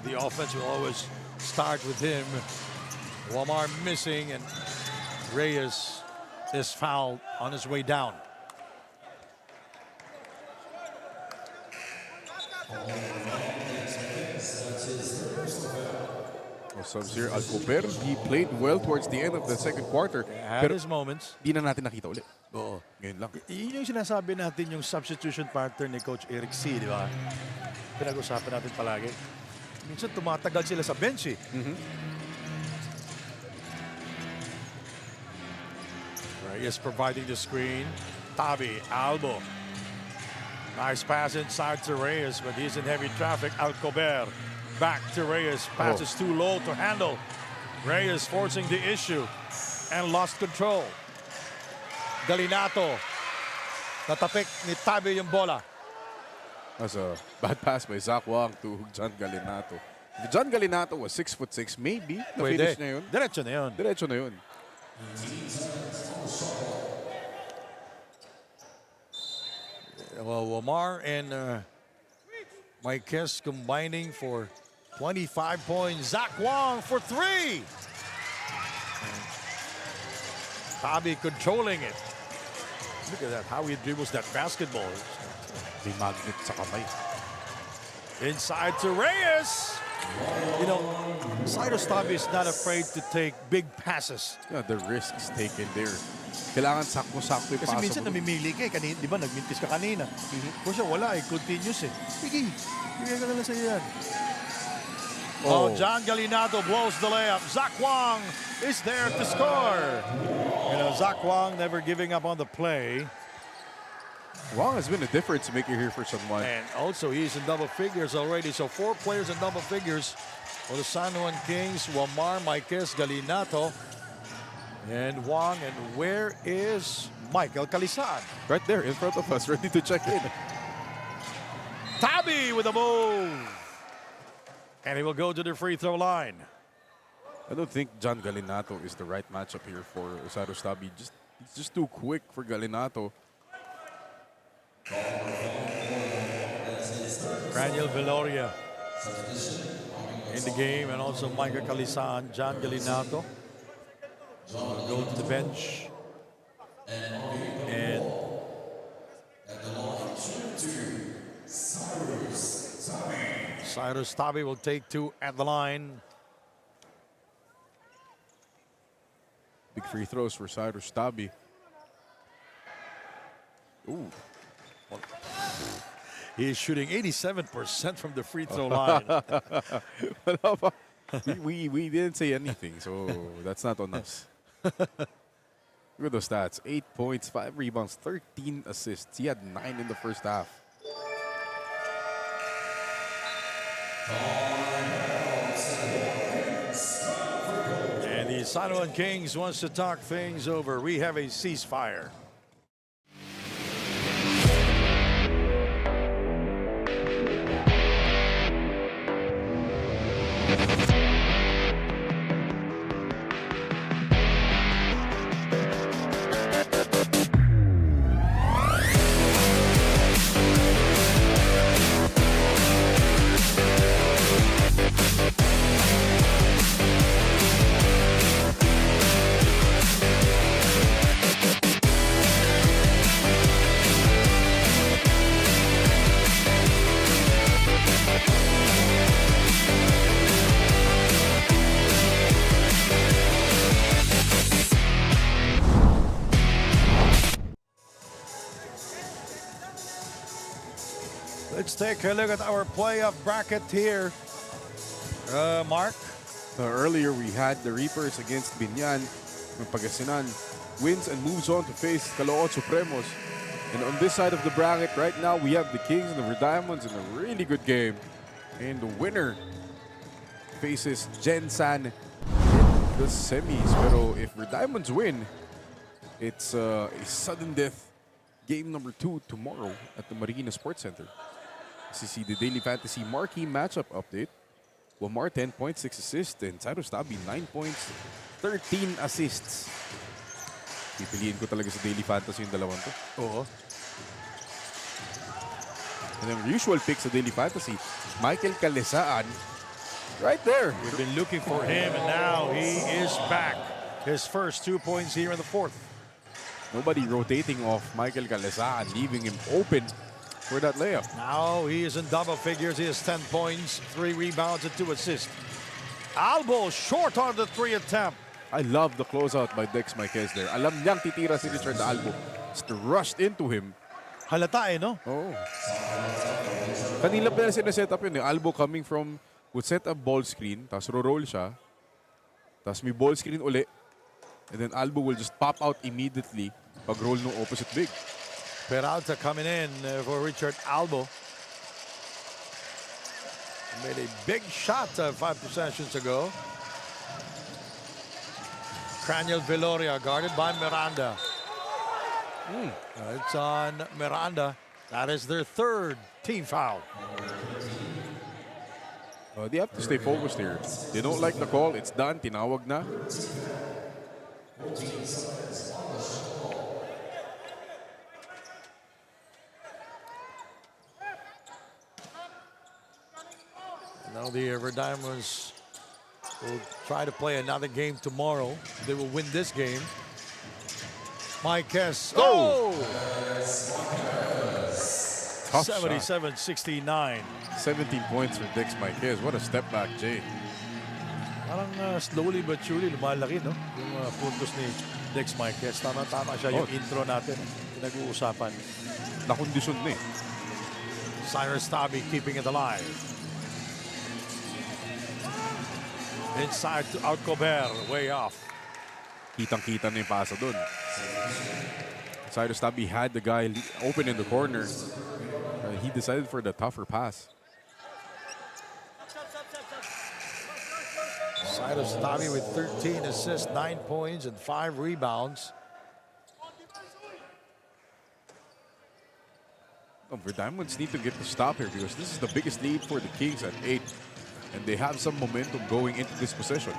the offense will always start with him. Wamar missing, and Reyes is fouled on his way down. Subs here, Alcober, he played well towards the end of the second quarter. Had Pero his moments. di na natin nakita ulit. Oo. Ngayon lang. Yun yung sinasabi natin yung substitution partner ni Coach Eric C, di ba? Pinag-usapan natin palagi. Minsan tumatagal sila sa bench eh. Reyes providing the screen. Tabi, Albo. Nice pass inside to Reyes, but he's in heavy traffic. Alcober back to Reyes. Pass is too low to handle. Reyes forcing the issue and lost control. Galinato. Natapik ni Tabi yung bola. That's a bad pass by Zach Wang to John Galinato. If John Galinato was 6'6", maybe na-finish na yun. Diretso na yun. Diretso na yun. Well, Wamar and Marquez combining for 25 points. Zach Wang for 3. Tabi controlling it. Look at that, how he dribbles that basketball. May magnet sa kamay. Inside to Reyes. You know, Cyrus Tabi is not afraid to take big passes. Yeah, the risk is taken there. Kailangan sakto-sakto yung Kasi paso minsan mo. namimili ka eh. Kanina, di ba, nagmintis ka kanina. Kung siya wala eh, continuous eh. Sige, bigay ka na lang sa'yo yan. Oh, John Galinato blows the layup. Zach Wang is there to score. You know, Zach Wang never giving up on the play. Wang has been a difference maker here for someone. And also, he's in double figures already. So 4 players in double figures for the San Juan Kings. Wamar, Marquez, Galinato, and Wang. And where is Michael Calisaan? Right there in front of us, ready to check in. Tabi with a move. And he will go to the free throw line. I don't think John Galinato is the right matchup here for Cyrus Tabi. He's just too quick for Galinato. Daniel Veloria in the game, and also Michael Calisaan, John Galinato go to the bench. And Cyrus Tabi will take 2 at the line. Big free throws for Cyrus Tabi. Ooh. He is shooting 87% from the free throw line. we didn't say anything, so that's not on us. Look at those stats. 8 points, 5 rebounds, 13 assists. He had 9 in the first half. And the San Juan Kings wants to talk things over. We have a ceasefire. Let's take a look at our playoff bracket here. Mark? Earlier, we had the Reapers against Binyan. Pangasinan wins and moves on to face Caloocan Supremos. And on this side of the bracket, right now, we have the Kings and the Diamonds in a really good game. And the winner faces Gensan in the semis. Pero if the Diamonds win, it's a sudden death game number 2 tomorrow at the Marikina Sports Center. See the Daily Fantasy Marquee Matchup Update. Wamar 10 points, 6 assists, and Cyrus Tabi 9 points, 13 assists. Pipiliin ko talaga sa Daily Fantasy yung dalawang to. Oo. And then usual pick sa Daily Fantasy, Michael Calisaan, right there. We've been looking for him, and now he is back. His first 2 points here in the 4th. Nobody rotating off Michael Calisaan, leaving him open for that layup. Now he is in double figures. He has 10 points, 3 rebounds, and 2 assists. Albo short on the 3 attempt. I love the closeout by Dex Marquez there. Alam niyang titira si Richard Albo. Just rushed into him. Halata no? Oh. Kanila pa na set up yun eh. Albo coming from, would set up ball screen, tapos roll siya, tapos may ball screen uli, and then Albo will just pop out immediately pag roll ng opposite big. Peralta coming in for Richard Albo. Made a big shot 5 possessions ago. Craniel Viloria guarded by Miranda. It's on Miranda. That is their 3rd team foul. They have to stay focused here. They don't like the call. It's done. Tinawag na. Now the Ever Diamonds will try to play another game tomorrow. They will win this game. Marquez. Oh! 77-69. 17 points for Dex Marquez. What a step back, Jay. Parang slowly but surely lumalaki, no? Yung puntos ni Dex Marquez. Tama-tama siya yung intro natin. Pinag-uusapan. Nakondisyon na eh. Cyrus Tabi keeping it alive. Inside to Alcober, way off. Kitang-kita na yung pasa dun. Cyrus Tabi had the guy open in the corner. He decided for the tougher pass. Cyrus Tabi with 13 assists, 9 points, and 5 rebounds. The Diamonds need to get the stop here because this is the biggest lead for the Kings at 8. And they have some momentum going into this possession.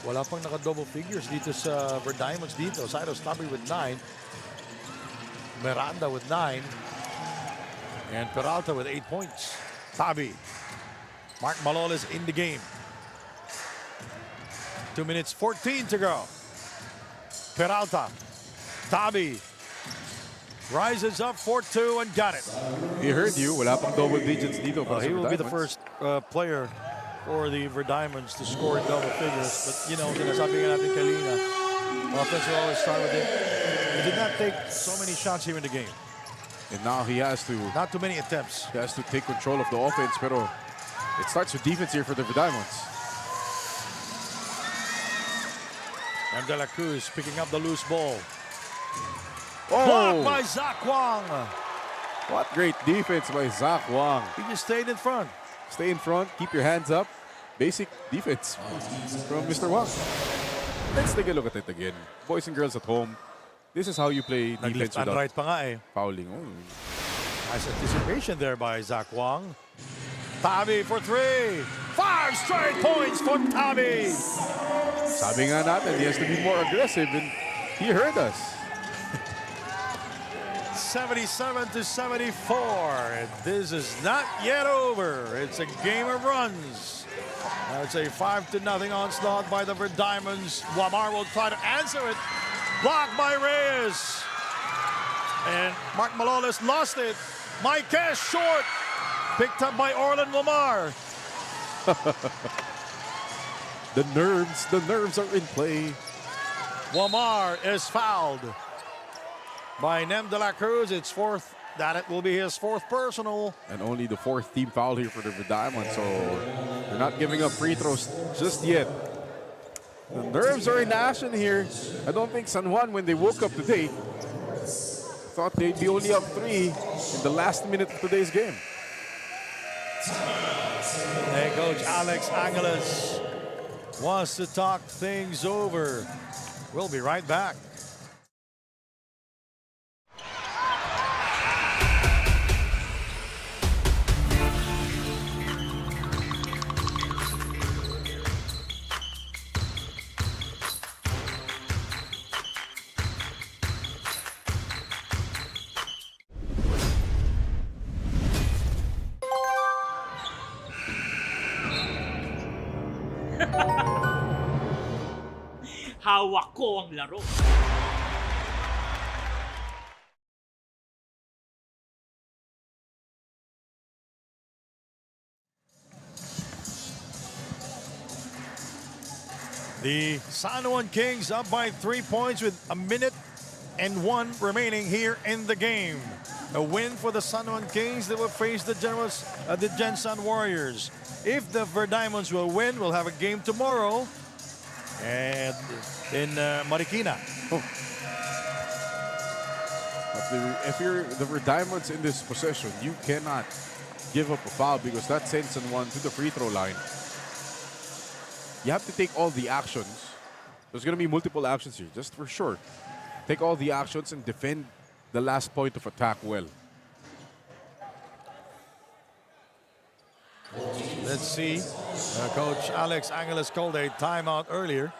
Wala pang naka-double figures dito sa Diamonds dito. Cyrus Tabi with 9. Miranda with 9. And Peralta with 8 points. Tabi. Mark Maloles in the game. 2 minutes 14 to go. Peralta. Tabi. Rises up 4-2 and got it. He heard you. Wala pang double digits dito. He will be the first player for the Diamonds to score in double figures. But, you know, sinasabi nga natin kanina, offense will always start with him. He did not take so many shots here in the game. And now he has to... Not too many attempts. He has to take control of the offense, pero it starts with defense here for the Diamonds. And De La Cruz picking up the loose ball. Oh! Blocked by Zach Wang. What great defense by Zach Wang. He just stayed in front. Stay in front, keep your hands up. Basic defense from Mr. Wang. Let's take a look at it again. Boys and girls at home, this is how you play defense without right pa nga eh. fouling. Oh. Nice anticipation there by Zach Wang. Tabi for 3. 5 straight points for Tabi. Sabi nga natin, he has to be more aggressive, and he heard us. 77-74. And this is not yet over. It's a game of runs. Now it's a 5-0 onslaught by the Diamonds. Wamar will try to answer it. Blocked by Reyes. And Mark Maloles lost it. Marquez short. Picked up by Orlan Wamar. The nerves are in play. Wamar is fouled by Nem De La Cruz. It's fourth. It will be his 4th personal. And only the 4th team foul here for the Diamonds, so they're not giving up free throws just yet. The nerves are in action here. I don't think San Juan, when they woke up today, thought they'd be only up 3 in the last minute of today's game. Head coach Alex Angeles wants to talk things over. We'll be right back. Hawak ko ang laro. The San Juan Kings up by 3 points with a minute and 1 remaining here in the game. A win for the San Juan Kings. They will face the Gensan Warriors. If the Verdiamonds will win, we'll have a game tomorrow and in Marikina. But if you're the Verdiamonds in this possession, you cannot give up a foul because that sends someone to the free throw line. You have to take all the actions. There's going to be multiple actions here, just for sure. Take all the actions and defend the last point of attack well. Let's see. Coach Alex Angeles called a timeout earlier.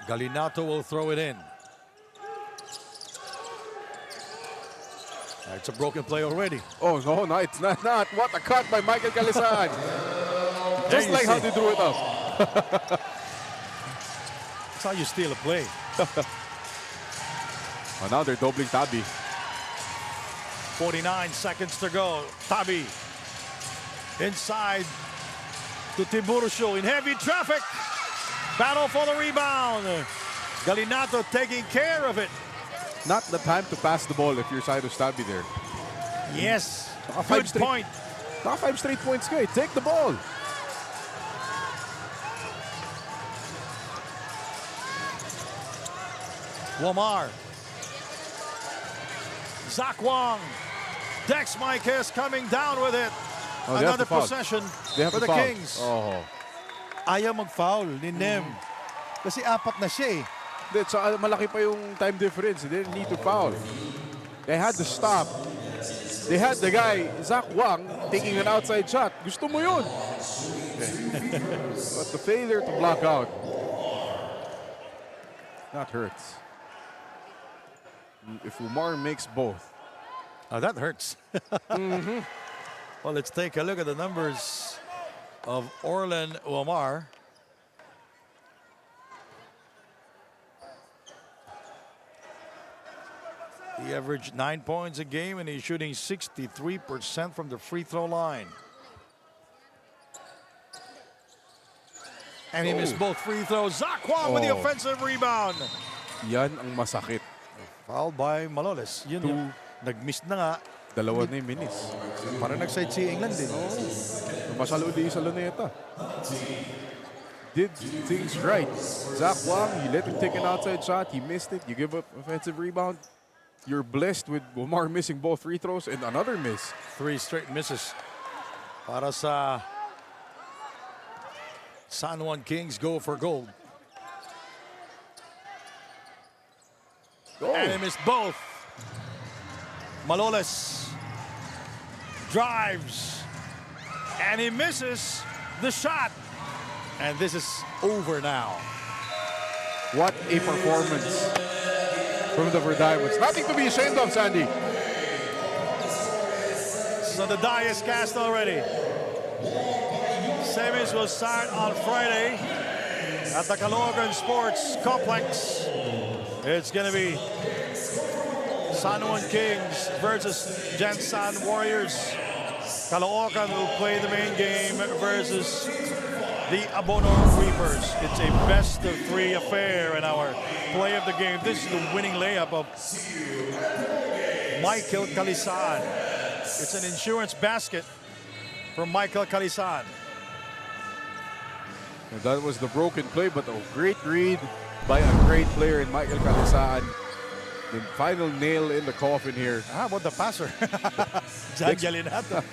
Galinato will throw it in. It's a broken play already. Oh, no, it's not. What a cut by Michael Calisan. Just like how they drew it up. That's how you steal a play. Oh, now they're doubling Tabi. 49 seconds to go. Tabi inside to Tiburcio in heavy traffic. Battle for the rebound. Galinato taking care of it. Not the time to pass the ball if you're Cyrus Tabi there. Yes, Good good point. Now 5 straight points kayo. Take the ball. Wamar. Zach Wong. Dex Marquez coming down with it. Oh, they have Another to foul. possession They have for to the foul. Kings. Oh. Ayaw mag-foul ni Nem. Kasi apat na siya eh. Malaki pa yung time difference. They didn't need to foul. They had to stop. They had the guy, Zach Wang, taking an outside shot. Gusto mo yun. But the failure to block out. That hurts. If Umar makes both. Oh, that hurts. Well, let's take a look at the numbers of Orlan Umar. He averaged 9 points a game and he's shooting 63% from the free throw line. And he missed both free throws. Zach Wang with the offensive rebound. Yan ang masakit. Fouled by Maloles. Yun yung nag-miss na nga. Dalawa na yung minis. Parang nag-sightseeing lang din. Masalo uli sa Luneta. Did things right. Zach Wang, you let him take an outside shot. He missed it. You give up offensive rebound. You're blessed with Omar missing both free throws and another miss. 3 straight misses para sa San Juan Kings. Go for gold. And he missed both. Maloles drives and he misses the shot. And this is over now. What a performance from the Verdiamonds. Nothing to be ashamed of, Sandy. So the die is cast already. Semis will start on Friday at the Caloocan Sports Complex. It's going to be San Juan Kings versus Gensan Warriors. Caloocan will play the main game versus the Abono Reapers. It's a best-of-3 affair in our play of the game. This is the winning layup of Michael Calisan. It's an insurance basket from Michael Calisan. And that was the broken play, but a great read by a great player in Michael Calisan. The final nail in the coffin here. How about the passer? John Galinato.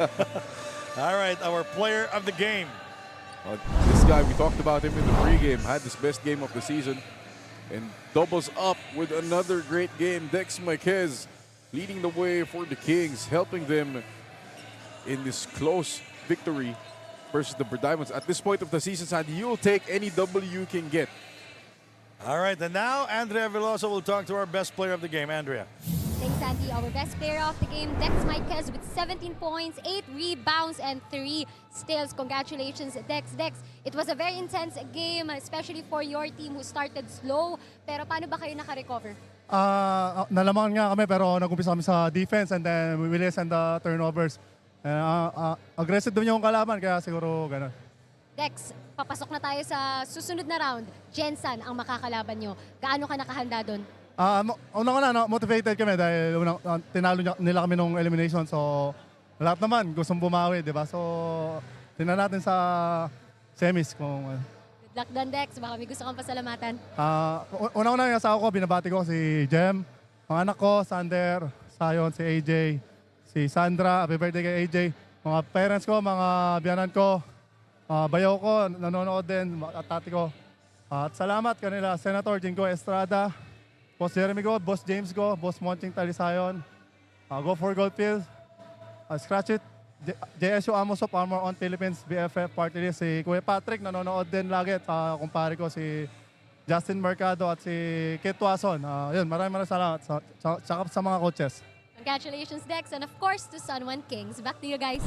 All right, our player of the game. This guy, we talked about him in the pregame, had his best game of the season and doubles up with another great game. Dex Marquez leading the way for the Kings, helping them in this close victory versus the Verdiamonds. At this point of the season, Sandy, you'll take any W you can get. All right, and now Andrea Veloso will talk to our best player of the game. Andrea. Thanks, Andy. Our best player of the game, Dex Marquez with 17 points, 8 rebounds, and 3 steals. Congratulations, Dex. Dex, it was a very intense game, especially for your team who started slow. Pero paano ba kayo naka-recover? Nalamangan nga kami pero nag-umpisa kami sa defense and then we lessen the turnovers. Aggressive din yung kalaban kaya siguro ganun. Dex, papasok na tayo sa susunod na round. Jensen ang makakalaban nyo. Gaano ka nakahanda doon? Unang-una, motivated kami dahil tinalo nila kami nung elimination. So, lahat naman gustong bumawi, di ba? So, tingnan natin sa semis kung... Good luck doon, Dex. Baka may gusto kang pasalamatan. Unang-una yung asawa ko, binabati ko si Jem, mga anak ko, Sander, Sayon, si AJ, si Sandra, happy birthday kay AJ, mga parents ko, mga biyanan ko, bayaw ko, nanonood din, at tati ko. At salamat kanila, Senator Jingo Estrada, Boss Jeremy Go, Boss James Go, Boss Monching Talisayon, Go for Goldfield, Scratch It, JSU Amosop, Armor on Philippines, BFF Party List, si Kuya Patrick, nanonood din lagi at kumpare ko si Justin Mercado at si Kit Tuason. Yun, maraming salamat sa mga coaches. Congratulations, Dex. And of course, to San Juan Kings. Back to you guys.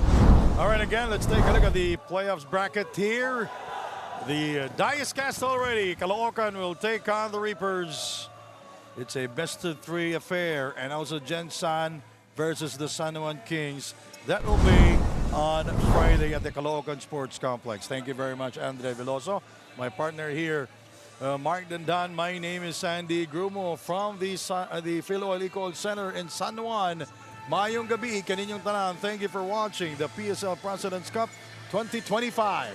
All right, again, let's take a look at the playoffs bracket here. The die is cast already. Caloocan will take on the Reapers. It's a best-of-3 affair. And also Jensen versus the San Juan Kings. That will be on Friday at the Caloocan Sports Complex. Thank you very much, Andre Veloso. My partner here, Mark Dandan. My name is Sandy Grumo from the FILOIL ECOOIL Center in San Juan. Mayong gabi, kaninyong tanan. Thank you for watching the PSL President's Cup 2025.